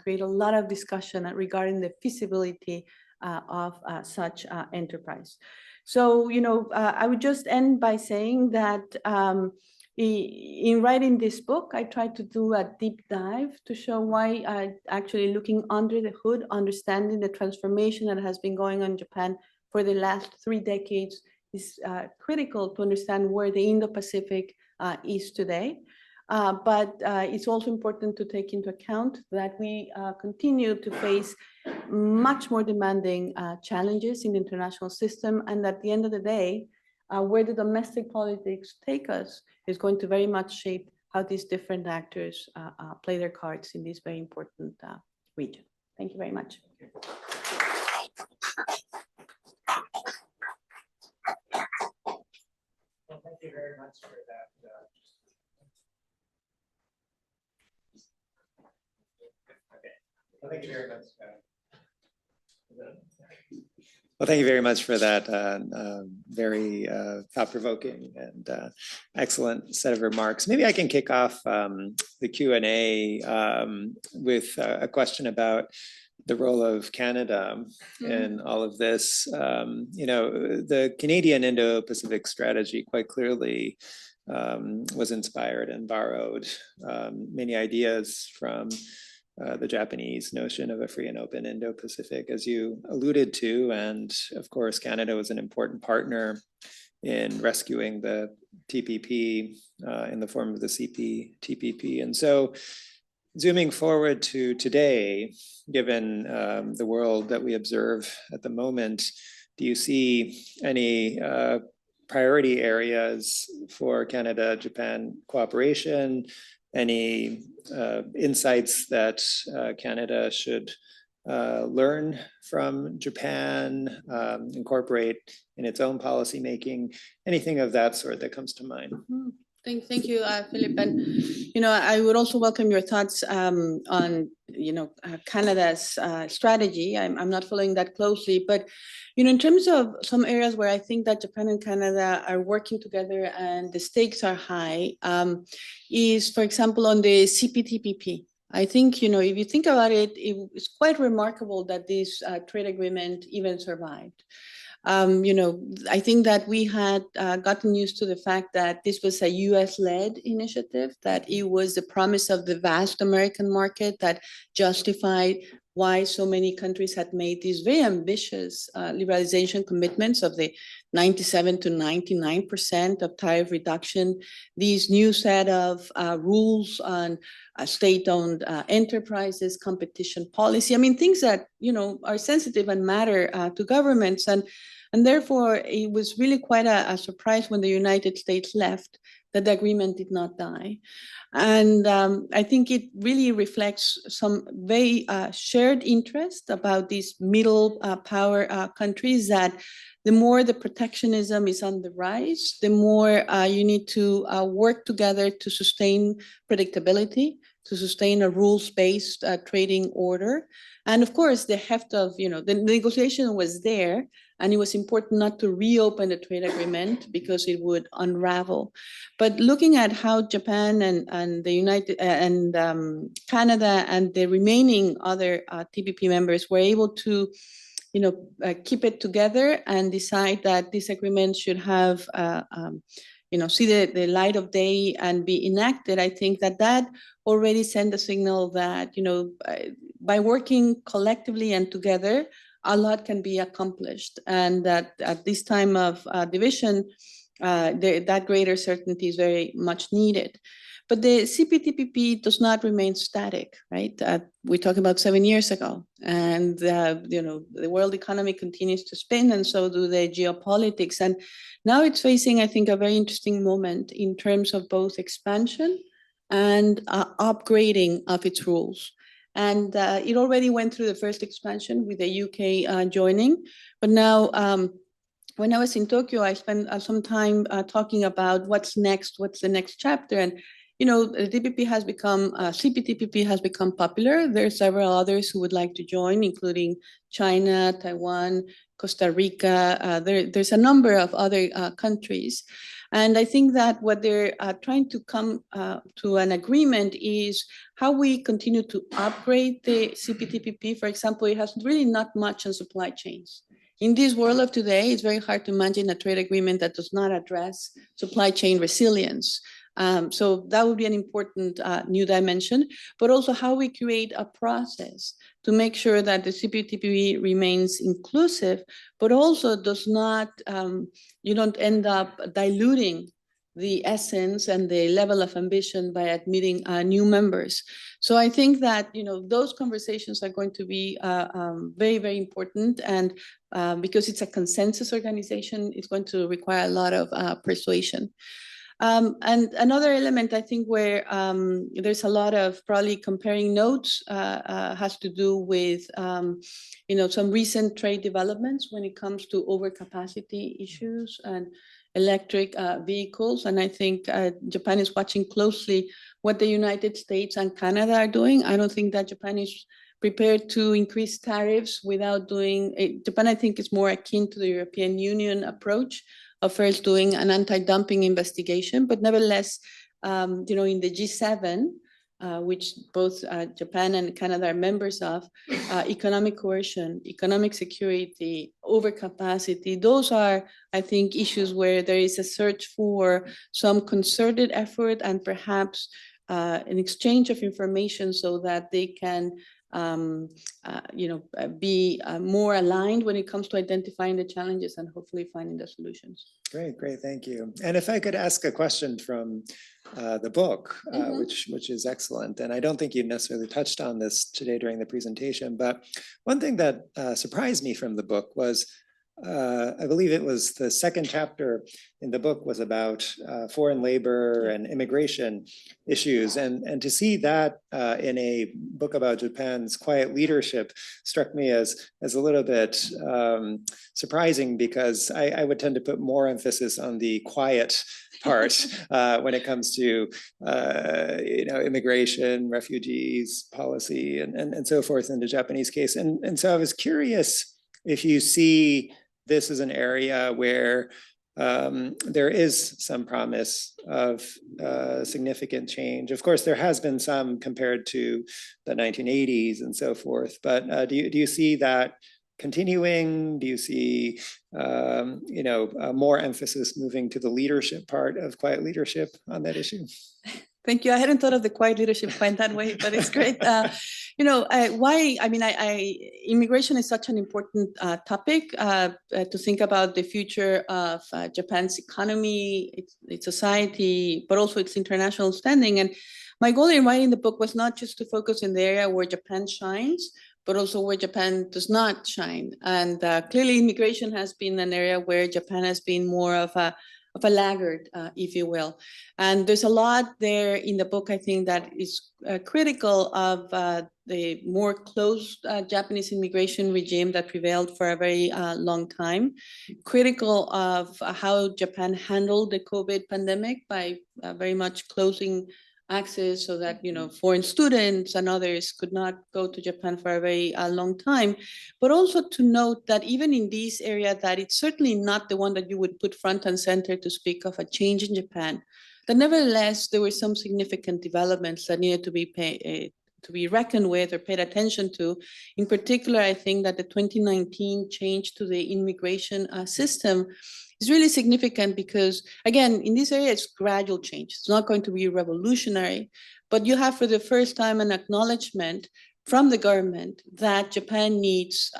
B: created a lot of discussion regarding the feasibility of such enterprise. So, I would just end by saying that in writing this book, I tried to do a deep dive to show why actually looking under the hood, understanding the transformation that has been going on in Japan for the last 3 decades is critical to understand where the Indo-Pacific is today. But it's also important to take into account that we continue to face much more demanding challenges in the international system, and at the end of the day, where the domestic politics take us is going to very much shape how these different actors play their cards in this very important region. Thank you very much.
A: Well, thank you very much for that. Okay. Well, thank you very much. Well, thank you very much for that very thought-provoking and excellent set of remarks. Maybe I can kick off the Q&A with a question about the role of Canada in all of this. The Canadian Indo-Pacific strategy quite clearly was inspired and borrowed many ideas from the Japanese notion of a free and open Indo-Pacific, as you alluded to. And of course, Canada was an important partner in rescuing the TPP in the form of the CPTPP. And so zooming forward to today, given the world that we observe at the moment, do you see any priority areas for Canada-Japan cooperation? Any insights that Canada should learn from Japan, incorporate in its own policy making, anything of that sort that comes to mind?
B: Thank you, Philip. And, I would also welcome your thoughts on, Canada's strategy. I'm not following that closely, but, in terms of some areas where I think that Japan and Canada are working together and the stakes are high, is, for example, on the CPTPP. I think, if you think about it, it's quite remarkable that this trade agreement even survived. I think that we had gotten used to the fact that this was a US-led initiative, that it was the promise of the vast American market that justified why so many countries had made these very ambitious liberalization commitments of the 97 to 99% of tariff reduction, these new set of rules on state-owned enterprises, competition policy. I mean, things that, are sensitive and matter to governments. And And therefore, it was really quite a surprise when the United States left that the agreement did not die. And I think it really reflects some very shared interest about these middle power countries, that the more the protectionism is on the rise, the more you need to work together to sustain predictability, to sustain a rules-based trading order. And of course, the heft of, the negotiation was there, and it was important not to reopen the trade agreement because it would unravel. But looking at how Japan and the Canada and the remaining other TPP members were able to keep it together and decide that this agreement should have, see the light of day and be enacted, I think that already sent a signal that, by working collectively and together, a lot can be accomplished. And that at this time of division, that greater certainty is very much needed. But the CPTPP does not remain static, right? We talked about 7 years ago, and the world economy continues to spin, and so do the geopolitics. And now it's facing, I think, a very interesting moment in terms of both expansion and upgrading of its rules. And it already went through the first expansion with the UK joining, but now when I was in Tokyo, I spent some time talking about what's next, what's the next chapter. And the TPP has become, CPTPP has become popular. There are several others who would like to join, including China, Taiwan, Costa Rica. There's a number of other countries. And I think that what they're trying to come to an agreement is how we continue to upgrade the CPTPP. For example, it has really not much on supply chains. In this world of today, it's very hard to imagine a trade agreement that does not address supply chain resilience. So that would be an important new dimension, but also how we create a process to make sure that the CPTPP remains inclusive, but also does not, you don't end up diluting the essence and the level of ambition by admitting new members. So I think that, those conversations are going to be very, very important. And because it's a consensus organization, it's going to require a lot of persuasion. And another element, I think, where there's a lot of probably comparing notes has to do with, some recent trade developments when it comes to overcapacity issues and electric vehicles. And I think Japan is watching closely what the United States and Canada are doing. I don't think that Japan is prepared to increase tariffs without doing it. Japan, I think, is more akin to the European Union approach of first doing an anti-dumping investigation, but nevertheless, in the G7, which both Japan and Canada are members of, economic coercion, economic security, overcapacity, those are, I think, issues where there is a search for some concerted effort and perhaps an exchange of information so that they can be more aligned when it comes to identifying the challenges and hopefully finding the solutions.
A: Great, thank you. And if I could ask a question from the book, which is excellent, and I don't think you necessarily touched on this today during the presentation, but one thing that surprised me from the book was, I believe it was the second chapter in the book was about foreign labor and immigration issues. And to see that in a book about Japan's quiet leadership struck me as a little bit surprising, because I would tend to put more emphasis on the quiet part when it comes to immigration, refugees, policy, and so forth in the Japanese case. And so I was curious if you see this is an area where there is some promise of significant change. Of course, there has been some compared to the 1980s and so forth, but do you see that continuing? Do you see more emphasis moving to the leadership part of quiet leadership on that issue?
B: Thank you. I hadn't thought of the quiet leadership quite that way, but it's great. Why? I mean, immigration is such an important topic to think about the future of Japan's economy, its society, but also its international standing. And my goal in writing the book was not just to focus in the area where Japan shines, but also where Japan does not shine. And clearly immigration has been an area where Japan has been more of a laggard, if you will. And there's a lot there in the book, I think, that is critical of the more closed Japanese immigration regime that prevailed for a very long time, critical of how Japan handled the COVID pandemic by very much closing access so that, you know, foreign students and others could not go to Japan for a very long time, but also to note that even in this area, that it's certainly not the one that you would put front and center to speak of a change in Japan, that nevertheless, there were some significant developments that needed to be reckoned with or paid attention to. In particular, I think that the 2019 change to the immigration system is really significant because, again, in this area, it's gradual change. It's not going to be revolutionary, but you have for the first time an acknowledgement from the government that Japan needs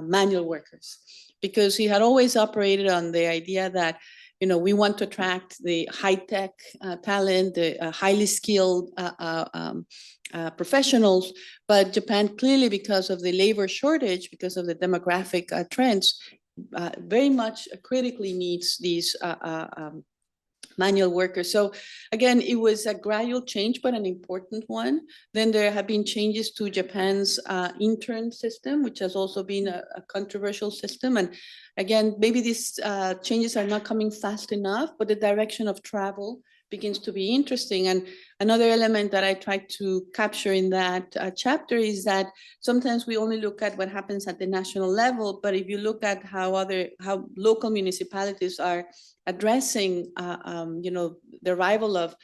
B: manual workers, because he had always operated on the idea that, you know, we want to attract the high-tech talent, the highly skilled professionals, but Japan clearly, because of the labor shortage, because of the demographic trends, very much critically needs these manual workers. So again, it was a gradual change, but an important one. Then there have been changes to Japan's intern system, which has also been a controversial system. And again, maybe these changes are not coming fast enough, but the direction of travel begins to be interesting. And another element that I tried to capture in that chapter is that sometimes we only look at what happens at the national level, but if you look at how local municipalities are addressing, you know, the arrival of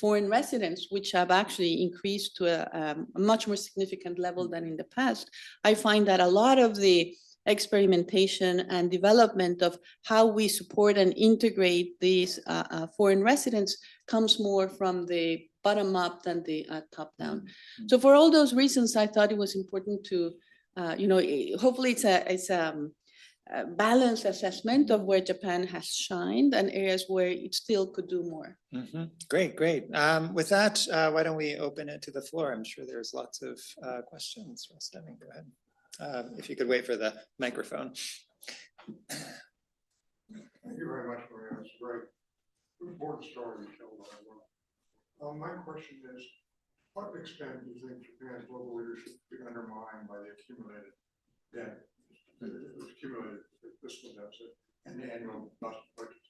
B: foreign residents, which have actually increased to a much more significant level than in the past, I find that a lot of the experimentation and development of how we support and integrate these foreign residents comes more from the bottom up than the top down. So for all those reasons, I thought it was important to, you know, hopefully it's a balanced assessment of where Japan has shined and areas where it still could do more.
A: Great, great. With that, why don't we open it to the floor? I'm sure there's lots of questions. Go ahead. If you could wait for the microphone.
C: Thank you very much, Mireya. It's a very important story you told very well. My question is, what extent do you think Japan's global leadership will be undermined by the accumulated debt, the accumulated fiscal deficit, and the annual budget?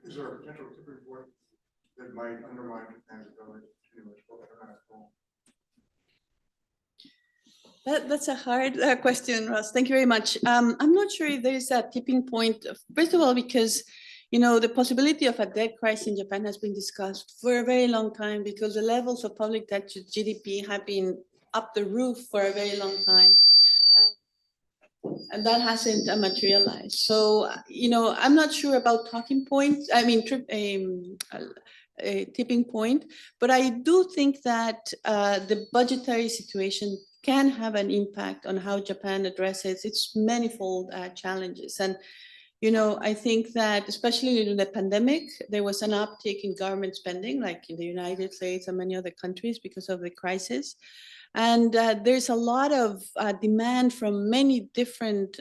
C: Is there a potential tipping point that might undermine Japan's ability to continue its economic goal?
B: That's a hard question, Ross. Thank you very much. I'm not sure if there is a tipping point, first of all, because, you know, the possibility of a debt crisis in Japan has been discussed for a very long time because the levels of public debt to GDP have been up the roof for a very long time. And that hasn't materialized. So, you know, I'm not sure about talking points. I mean, a tipping point, but I do think that the budgetary situation can have an impact on how Japan addresses its manifold challenges. And, you know, I think that especially during the pandemic, there was an uptick in government spending, like in the United States and many other countries because of the crisis. And there's a lot of demand from many different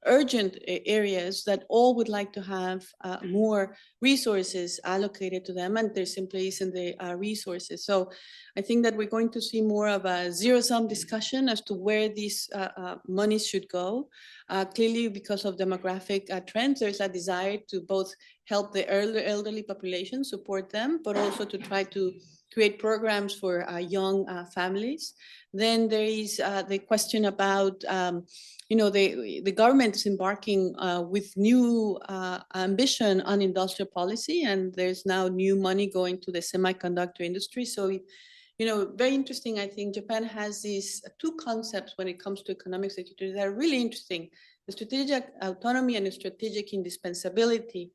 B: urgent areas that all would like to have more resources allocated to them, and there simply isn't the resources. So I think that we're going to see more of a zero-sum discussion as to where these monies should go. Clearly, because of demographic trends, there's a desire to both help the elderly population, support them, but also to try to create programs for young families. Then there is the question about you know, the government is embarking with new ambition on industrial policy, and there's now new money going to the semiconductor industry. So, you know, very interesting. I think Japan has these two concepts when it comes to economic security that are really interesting: the strategic autonomy and the strategic indispensability.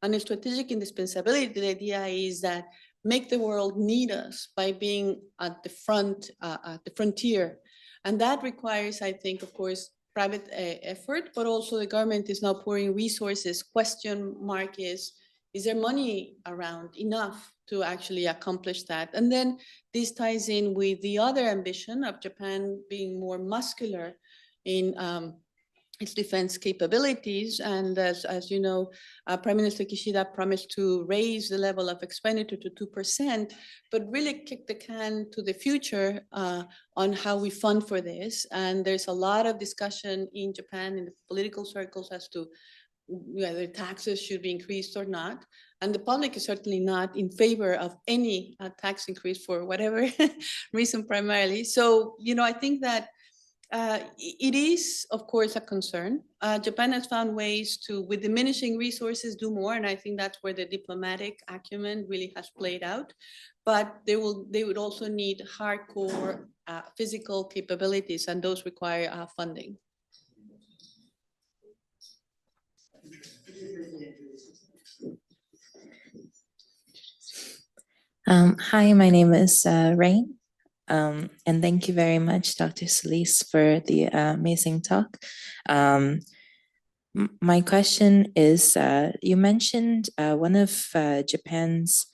B: On the strategic indispensability, the idea is that make the world need us by being at the front, at the frontier. And that requires, I think, of course, private effort, but also the government is now pouring resources. Question mark is there money around enough to actually accomplish that. And then this ties in with the other ambition of Japan being more muscular in its defense capabilities. And as you know, Prime Minister Kishida promised to raise the level of expenditure to 2%, but really kick the can to the future on how we fund for this. And there's a lot of discussion in Japan in the political circles as to whether taxes should be increased or not. And the public is certainly not in favor of any tax increase for whatever reason primarily. So, I think that it is, of course, a concern. Japan has found ways to, with diminishing resources, do more, and I think that's where the diplomatic acumen really has played out. But they would also need hardcore physical capabilities, and those require funding.
D: Hi, my name is Rain. And thank you very much, Dr. Solís, for the amazing talk. My question is, you mentioned one of Japan's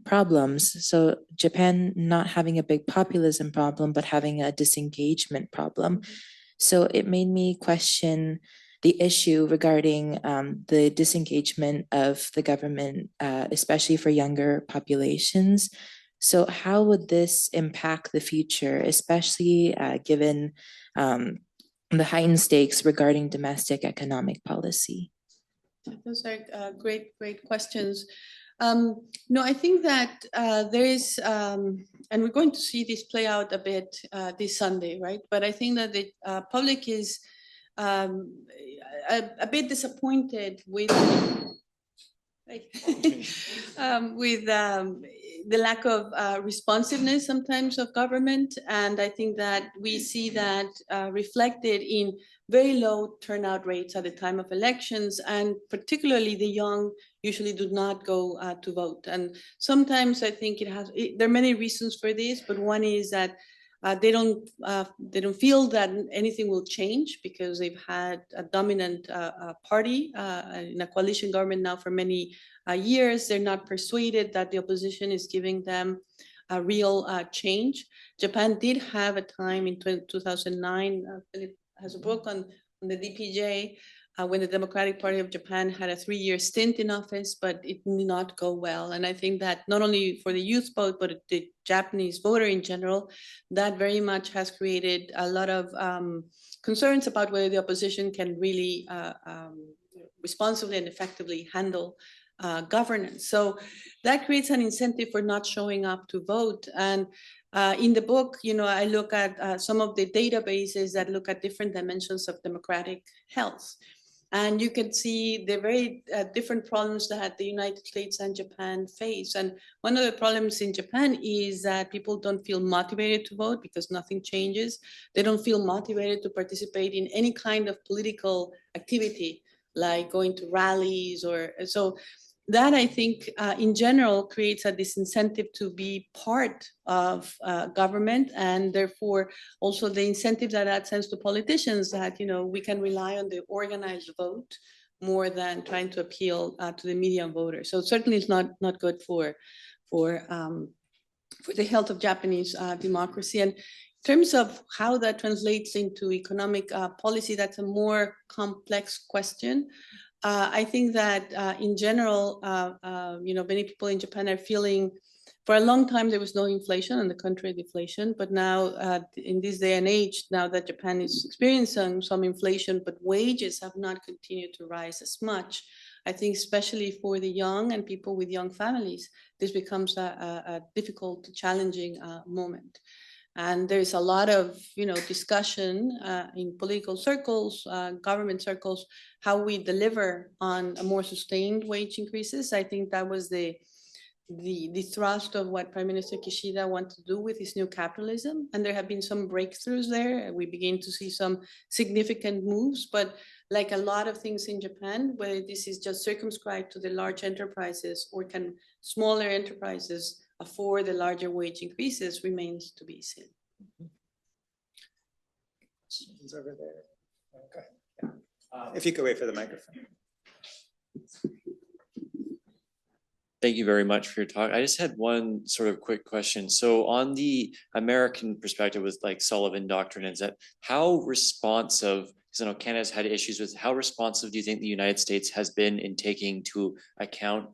D: problems. So Japan not having a big populism problem, but having a disengagement problem. So it made me question the issue regarding the disengagement of the government, especially for younger populations. So how would this impact the future, especially given the heightened stakes regarding domestic economic policy?
B: Those are great questions. No, I think that there is, and we're going to see this play out a bit this Sunday, right? But I think that the public is a bit disappointed with the lack of responsiveness sometimes of government. And I think that we see that reflected in very low turnout rates at the time of elections, and particularly the young usually do not go to vote. And sometimes I think there are many reasons for this, but one is that they don't feel that anything will change because they've had a dominant party in a coalition government now for many years. They're not persuaded that the opposition is giving them a real change. Japan did have a time in 2009, Philip has a book on the DPJ, when the Democratic Party of Japan had a 3-year stint in office, but it did not go well. And I think that not only for the youth vote, but the Japanese voter in general, that very much has created a lot of concerns about whether the opposition can really responsibly and effectively handle governance. So that creates an incentive for not showing up to vote. And in the book, I look at some of the databases that look at different dimensions of democratic health. And you can see the very different problems that the United States and Japan face. And one of the problems in Japan is that people don't feel motivated to vote because nothing changes. They don't feel motivated to participate in any kind of political activity, like going to rallies or so. That, I think, in general, creates a disincentive to be part of government, and therefore also the incentive that sends to politicians that, we can rely on the organized vote more than trying to appeal to the median voter. So certainly it's not good for the health of Japanese democracy. And in terms of how that translates into economic policy, that's a more complex question. I think that in general, many people in Japan are feeling, for a long time there was no inflation and the country deflation, but now in this day and age, now that Japan is experiencing some inflation, but wages have not continued to rise as much. I think especially for the young and people with young families, this becomes a difficult, challenging moment. And there's a lot of, discussion in political circles, government circles, how we deliver on a more sustained wage increases. I think that was the thrust of what Prime Minister Kishida wanted to do with his new capitalism. And there have been some breakthroughs there. We begin to see some significant moves, but like a lot of things in Japan, whether this is just circumscribed to the large enterprises or can smaller enterprises afford the larger wage increases remains to be seen.
A: Questions over there. Okay. Yeah. If you could wait for the microphone.
E: Thank you very much for your talk. I just had one sort of quick question. So on the American perspective with like Sullivan Doctrine, is that how responsive, because I know Canada's had issues with, how responsive do you think the United States has been in taking to account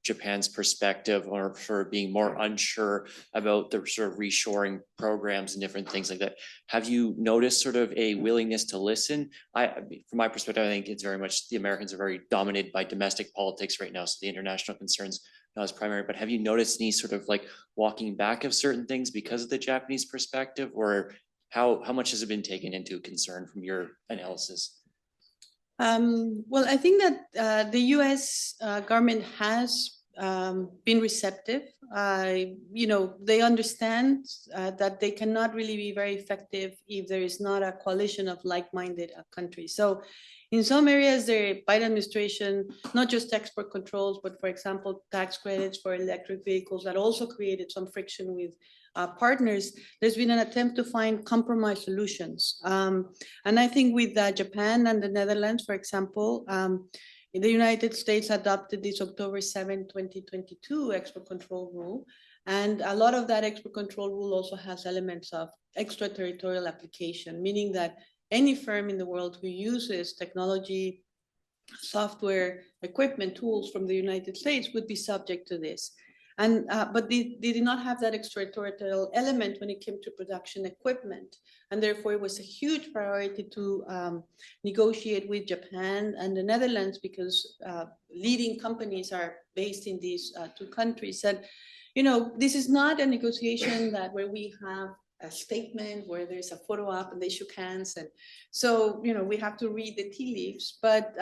E: Japan's perspective, or for being more unsure about the sort of reshoring programs and different things like that? Have you noticed sort of a willingness to listen? From my perspective, I think it's very much, the Americans are very dominated by domestic politics right now, so the international concerns not as primary. But have you noticed any sort of like walking back of certain things because of the Japanese perspective, or how much has it been taken into concern from your analysis?
B: Well, I think that the U.S. Government has been receptive. They understand that they cannot really be very effective if there is not a coalition of like-minded countries. So in some areas, the Biden administration, not just export controls, but for example, tax credits for electric vehicles, that also created some friction with partners. There's been an attempt to find compromise solutions. And I think with Japan and the Netherlands, for example, the United States adopted this October 7, 2022 export control rule. And a lot of that export control rule also has elements of extraterritorial application, meaning that any firm in the world who uses technology, software, equipment, tools from the United States would be subject to this. And but they did not have that extraterritorial element when it came to production equipment. And therefore, it was a huge priority to negotiate with Japan and the Netherlands, because leading companies are based in these two countries. And, this is not a negotiation where we have a statement where there's a photo op and they shook hands. And so, we have to read the tea leaves. But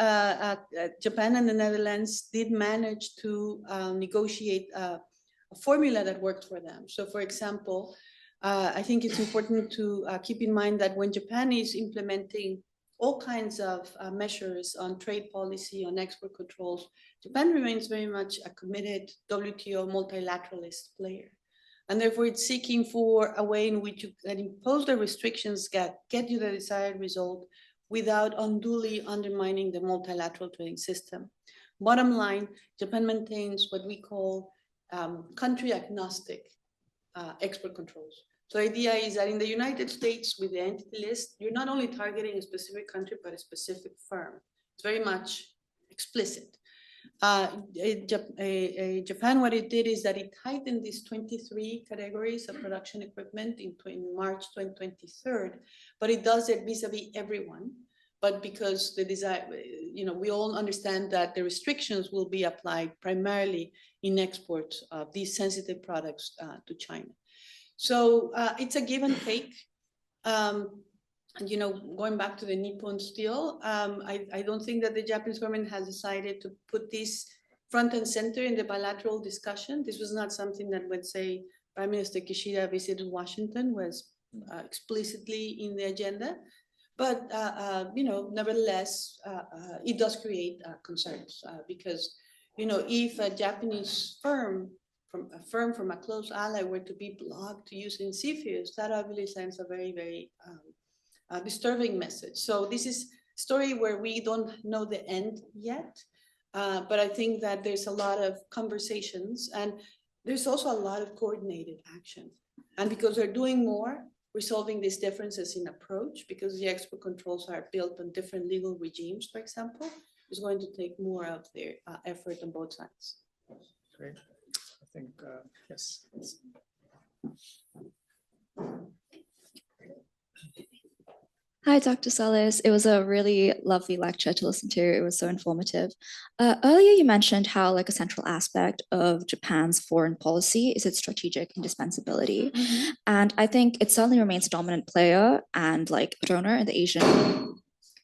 B: Japan and the Netherlands did manage to negotiate a formula that worked for them. So, for example, I think it's important to keep in mind that when Japan is implementing all kinds of measures on trade policy, on export controls, Japan remains very much a committed WTO multilateralist player. And therefore, it's seeking for a way in which you can impose the restrictions, get you the desired result without unduly undermining the multilateral trading system. Bottom line, Japan maintains what we call country agnostic export controls. So the idea is that in the United States, with the entity list, you're not only targeting a specific country, but a specific firm. It's very much explicit. Japan, what it did is that it tightened these 23 categories of production equipment in March 2023, but it does it vis-a-vis everyone. But because the desire, we all understand that the restrictions will be applied primarily in exports of these sensitive products to China. So it's a give and take. Going back to the Nippon Steel, I don't think that the Japanese government has decided to put this front and center in the bilateral discussion. This was not something that, let's say, Prime Minister Kishida visited Washington was explicitly in the agenda. But, nevertheless, it does create concerns because, if a Japanese firm from a close ally were to be blocked to use in CFIUS, that obviously sends a very, very disturbing message. So this is a story where we don't know the end yet, but I think that there's a lot of conversations and there's also a lot of coordinated action. And because they're doing more, resolving these differences in approach, because the export controls are built on different legal regimes, for example, is going to take more of their effort on both sides.
A: Great. I think, yes.
F: Hi, Dr. Solís. It was a really lovely lecture to listen to. It was so informative. Earlier, you mentioned how a central aspect of Japan's foreign policy is its strategic indispensability.
B: Mm-hmm.
F: And I think it certainly remains a dominant player and a donor in the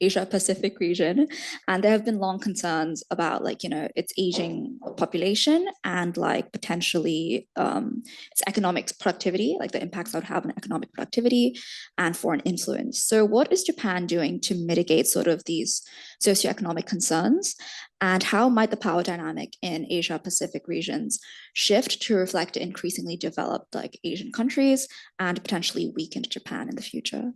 F: Asia-Pacific region. And there have been long concerns about its aging population and potentially its economic productivity, the impacts that would have on economic productivity and foreign influence. So what is Japan doing to mitigate sort of these socioeconomic concerns? And how might the power dynamic in Asia-Pacific regions shift to reflect increasingly developed Asian countries and potentially weakened Japan in the future?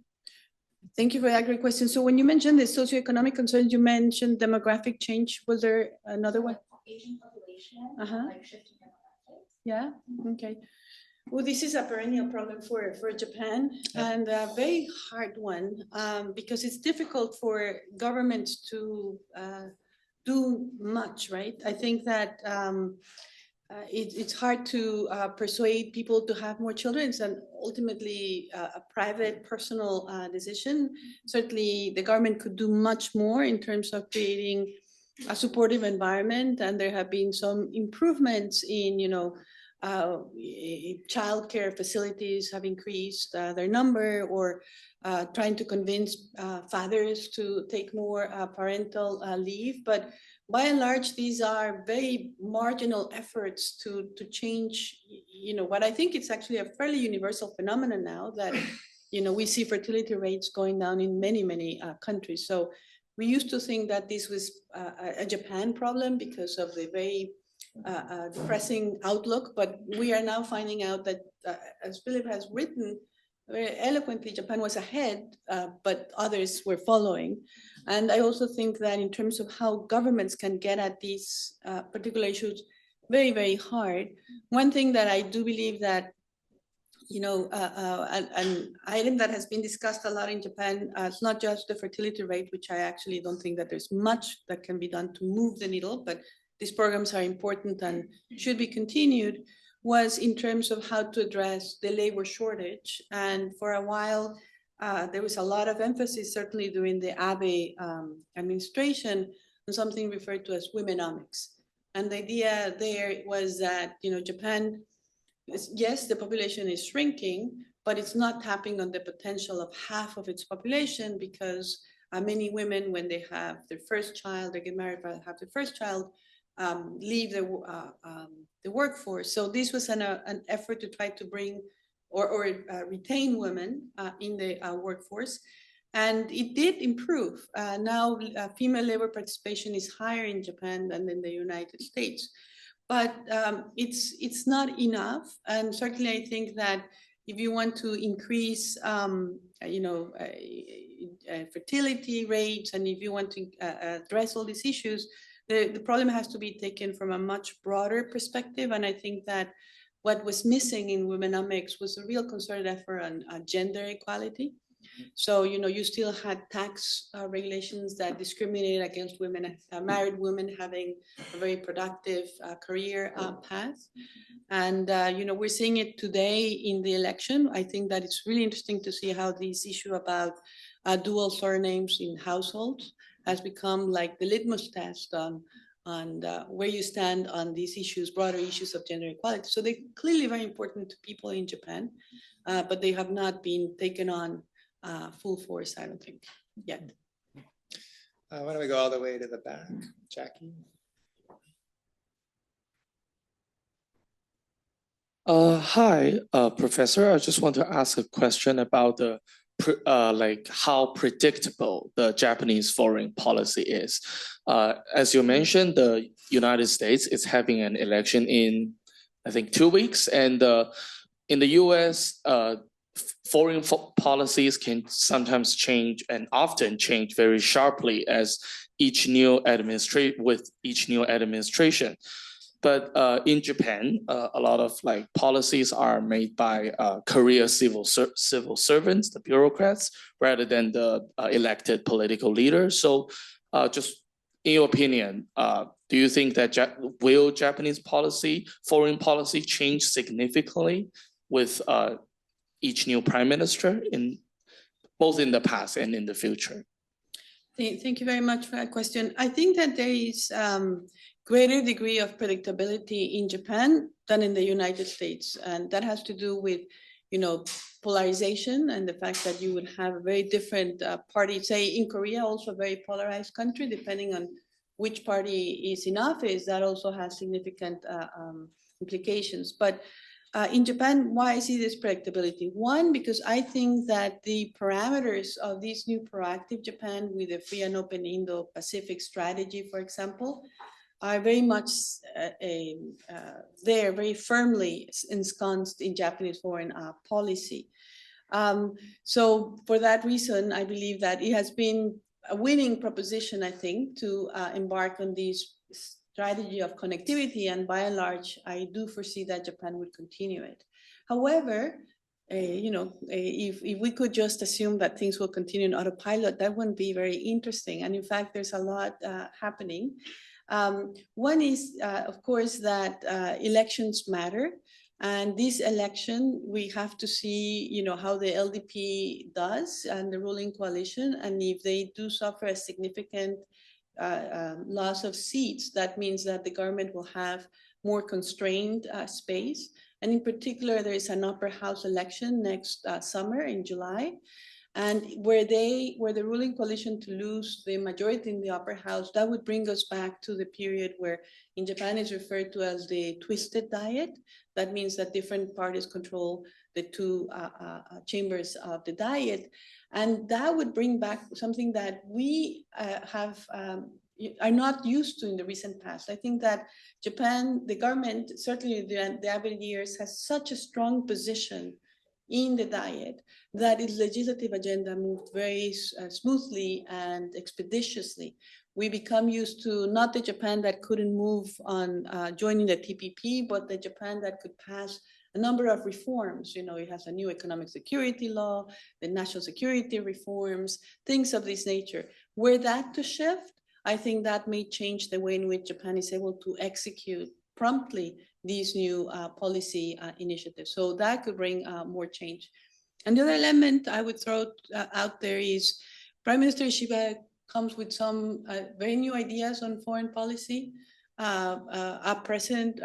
B: Thank you for that great question. So when you mentioned the socioeconomic concerns, you mentioned demographic change. Was there another one?
F: Asian population,
B: Uh-huh.
F: like shifting demographics?
B: Yeah, okay. Well, this is a perennial problem for Japan, and a very hard one, because it's difficult for governments to do much, right? I think that it's hard to persuade people to have more children. It's ultimately a private, personal decision. Certainly, the government could do much more in terms of creating a supportive environment, and there have been some improvements in, childcare facilities have increased their number, or trying to convince fathers to take more parental leave. But by and large, these are very marginal efforts to change, what I think it's actually a fairly universal phenomenon now that, we see fertility rates going down in many, many countries. So we used to think that this was a Japan problem because of the very depressing outlook, but we are now finding out that, as Philip has written very eloquently, Japan was ahead, but others were following. And I also think that in terms of how governments can get at these particular issues, very, very hard. One thing that I do believe that, an item that has been discussed a lot in Japan, it's not just the fertility rate, which I actually don't think that there's much that can be done to move the needle, but these programs are important and should be continued, was in terms of how to address the labor shortage. And for a while, there was a lot of emphasis, certainly during the Abe administration, on something referred to as womenomics. And the idea there was that, Japan, yes, the population is shrinking, but it's not tapping on the potential of half of its population, because many women, when they have their first child, they get married, but have their first child, leave the workforce. So this was an effort to try to bring or retain women in the workforce. And it did improve. Now female labor participation is higher in Japan than in the United States. But it's not enough. And certainly I think that if you want to increase, fertility rates, and if you want to address all these issues, the problem has to be taken from a much broader perspective. And I think that what was missing in womenomics was a real concerted effort on gender equality. So, you still had tax regulations that discriminated against women, married women having a very productive career path. And, we're seeing it today in the election. I think that it's really interesting to see how this issue about dual surnames in households has become like the litmus test on where you stand on these issues, broader issues of gender equality. So they're clearly very important to people in Japan, but they have not been taken on full force, I don't think, yet.
A: Why don't we go all the way to the back, Jackie?
G: Hi, Professor. I just want to ask a question about the how predictable the Japanese foreign policy is. As you mentioned, the United States is having an election in, I think, 2 weeks, and in the US, foreign policies can sometimes change and often change very sharply as each new administration. But in Japan, a lot of policies are made by career civil servants, the bureaucrats, rather than the elected political leaders. So just in your opinion, do you think that will Japanese foreign policy change significantly with each new prime minister, both in the past and in the future?
B: Thank you very much for that question. I think that there is greater degree of predictability in Japan than in the United States. And that has to do with, polarization and the fact that you would have a very different party. Say in Korea, also a very polarized country, depending on which party is in office, that also has significant implications. But in Japan, why I see this predictability? One, because I think that the parameters of this new proactive Japan with the free and open Indo-Pacific strategy, for example, are very much there, very firmly ensconced in Japanese foreign policy. So for that reason, I believe that it has been a winning proposition, I think, to embark on these strategy of connectivity, and by and large, I do foresee that Japan would continue it. However, if we could just assume that things will continue in autopilot, that wouldn't be very interesting. And in fact, there's a lot happening. One is, of course, that elections matter. And this election, we have to see, how the LDP does and the ruling coalition. And if they do suffer a significant loss of seats, that means that the government will have more constrained space. And in particular, there is an upper house election next summer in July. And were the ruling coalition to lose the majority in the upper house, that would bring us back to the period where in Japan is referred to as the twisted diet. That means that different parties control the two chambers of the diet. And that would bring back something that we are not used to in the recent past. I think that Japan, the government, certainly the Abe years, has such a strong position in the diet that its legislative agenda moved very smoothly and expeditiously. We become used to not the Japan that couldn't move on joining the TPP, but the Japan that could pass a number of reforms. It has a new economic security law, the national security reforms, things of this nature. Were that to shift, I think that may change the way in which Japan is able to execute promptly these new policy initiatives. So that could bring more change. And the other element I would throw out there is Prime Minister Ishida comes with some very new ideas on foreign policy. A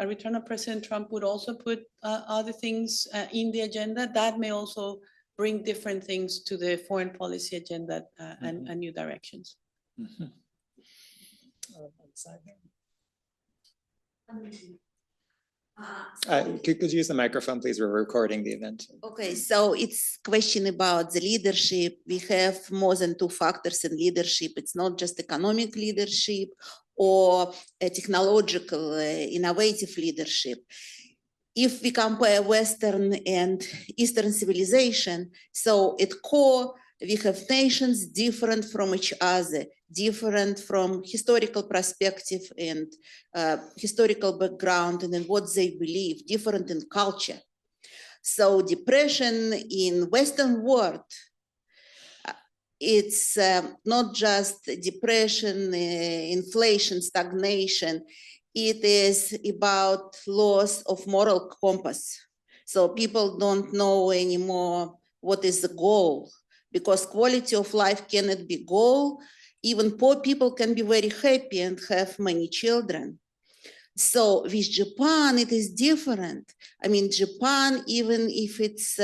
B: return of President Trump would also put other things in the agenda. That may also bring different things to the foreign policy agenda and new directions.
A: Mm-hmm. Could you use the microphone, please? We're recording the event.
H: Okay, so it's question about the leadership. We have more than two factors in leadership. It's not just economic leadership or a technological, innovative leadership. If we compare Western and Eastern civilization, so at core, we have nations different from each other, different from historical perspective and historical background and in what they believe, different in culture. So depression in Western world, it's not just depression, inflation, stagnation. It is about loss of moral compass. So people don't know anymore what is the goal, because quality of life cannot be goal. Even poor people can be very happy and have many children. So with Japan, it is different. I mean, Japan, even if it's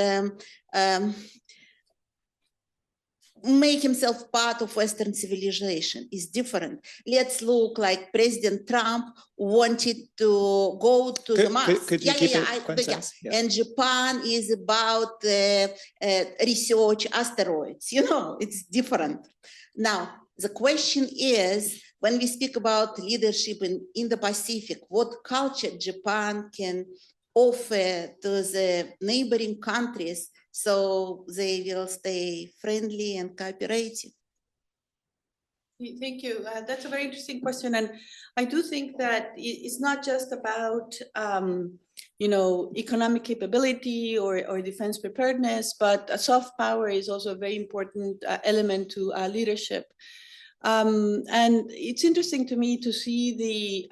H: make himself part of Western civilization, is different. Let's look like President Trump wanted to go to the Mars.
A: Could you keep it concise? Yeah.
H: And Japan is about research asteroids. It's different. Now, the question is, when we speak about leadership in Indo-Pacific, what culture Japan can offer to the neighboring countries so they will stay friendly and cooperative?
B: Thank you. That's a very interesting question. And I do think that it's not just about, economic capability or defense preparedness, but soft power is also a very important element to leadership. And it's interesting to me to see the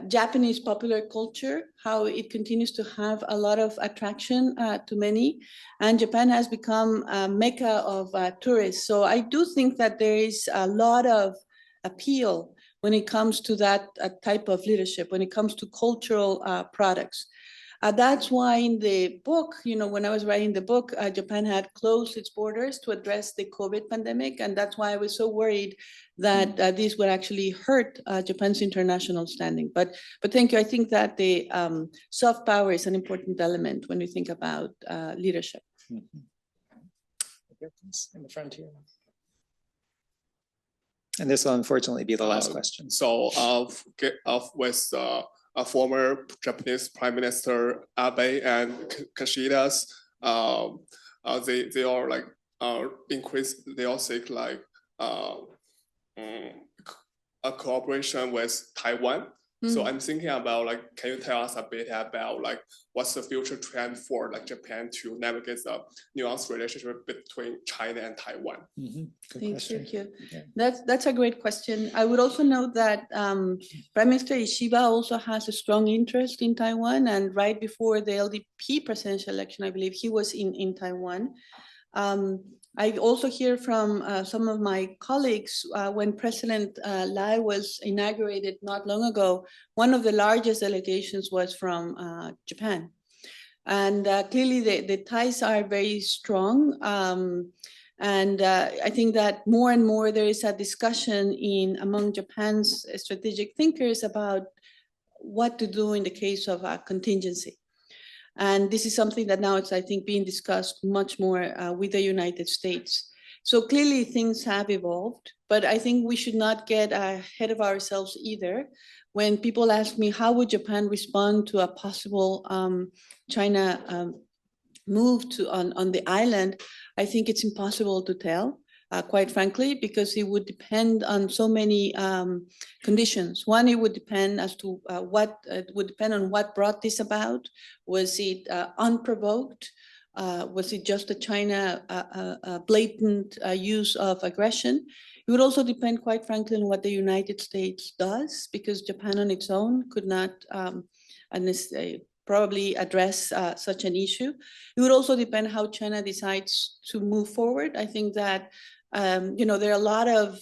B: Japanese popular culture, how it continues to have a lot of attraction to many, and Japan has become a mecca of tourists. So I do think that there is a lot of appeal when it comes to that type of leadership, when it comes to cultural products. That's why in the book, when I was writing the book, Japan had closed its borders to address the COVID pandemic. And that's why I was so worried that this would actually hurt Japan's international standing. But thank you. I think that the soft power is an important element when we think about leadership.
A: Mm-hmm. In the front here. And this will unfortunately be the last question.
I: So with former Japanese Prime Minister Abe and Kishida's, they are like increase. They all seek like a cooperation with Taiwan. So
B: Mm.
I: I'm thinking about like, can you tell us a bit about like what's the future trend for like Japan to navigate the nuanced relationship between China and Taiwan?
A: Mhm. Good
B: Thank
A: question.
B: you.
A: Yeah.
B: That's a great question. I would also note that Prime Minister Ishiba also has a strong interest in Taiwan, and right before the LDP presidential election, I believe he was in Taiwan. I also hear from some of my colleagues when President Lai was inaugurated not long ago, one of the largest delegations was from Japan. And clearly the ties are very strong. And I think that more and more there is a discussion among Japan's strategic thinkers about what to do in the case of a contingency. And this is something that now it's, I think, being discussed much more with the United States. So clearly things have evolved, but I think we should not get ahead of ourselves either. When people ask me, how would Japan respond to a possible China move on the island, I think it's impossible to tell. Quite frankly, because it would depend on so many conditions. One, it would depend as to what brought this about. Was it unprovoked? Was it just a China blatant use of aggression? It would also depend, quite frankly, on what the United States does, because Japan on its own could not probably address such an issue. It would also depend how China decides to move forward. I think that there are a lot of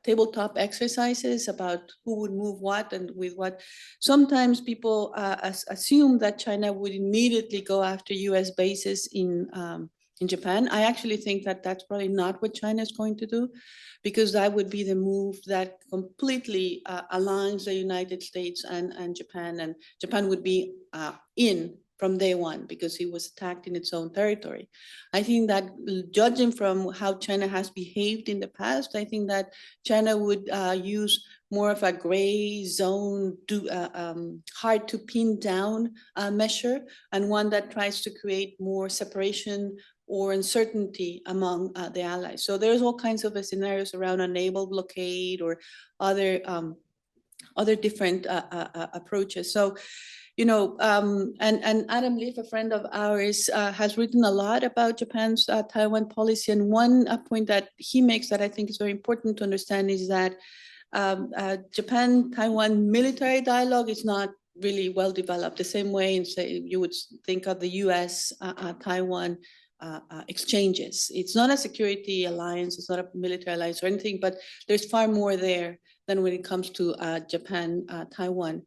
B: tabletop exercises about who would move what and with what. Sometimes people assume that China would immediately go after US bases in Japan. I actually think that that's probably not what China is going to do, because that would be the move that completely aligns the United States and Japan would be in from day one because it was attacked in its own territory. I think that judging from how China has behaved in the past, I think that China would use more of a gray zone, hard to pin down measure, and one that tries to create more separation or uncertainty among the allies. So there's all kinds of scenarios around a naval blockade or other different approaches. So, and Adam Leaf, a friend of ours, has written a lot about Japan's Taiwan policy. And one point that he makes that I think is very important to understand is that Japan-Taiwan military dialogue is not really well developed, the same way in, say, you would think of the US-Taiwan exchanges. It's not a security alliance, it's not a military alliance or anything, but there's far more there than when it comes to Japan-Taiwan.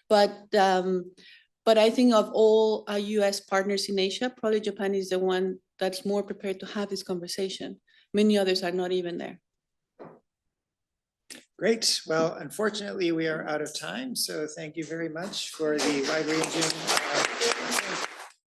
B: But I think of all US partners in Asia, probably Japan is the one that's more prepared to have this conversation. Many others are not even there.
A: Great. Well, unfortunately, we are out of time. So thank you very much for the wide-ranging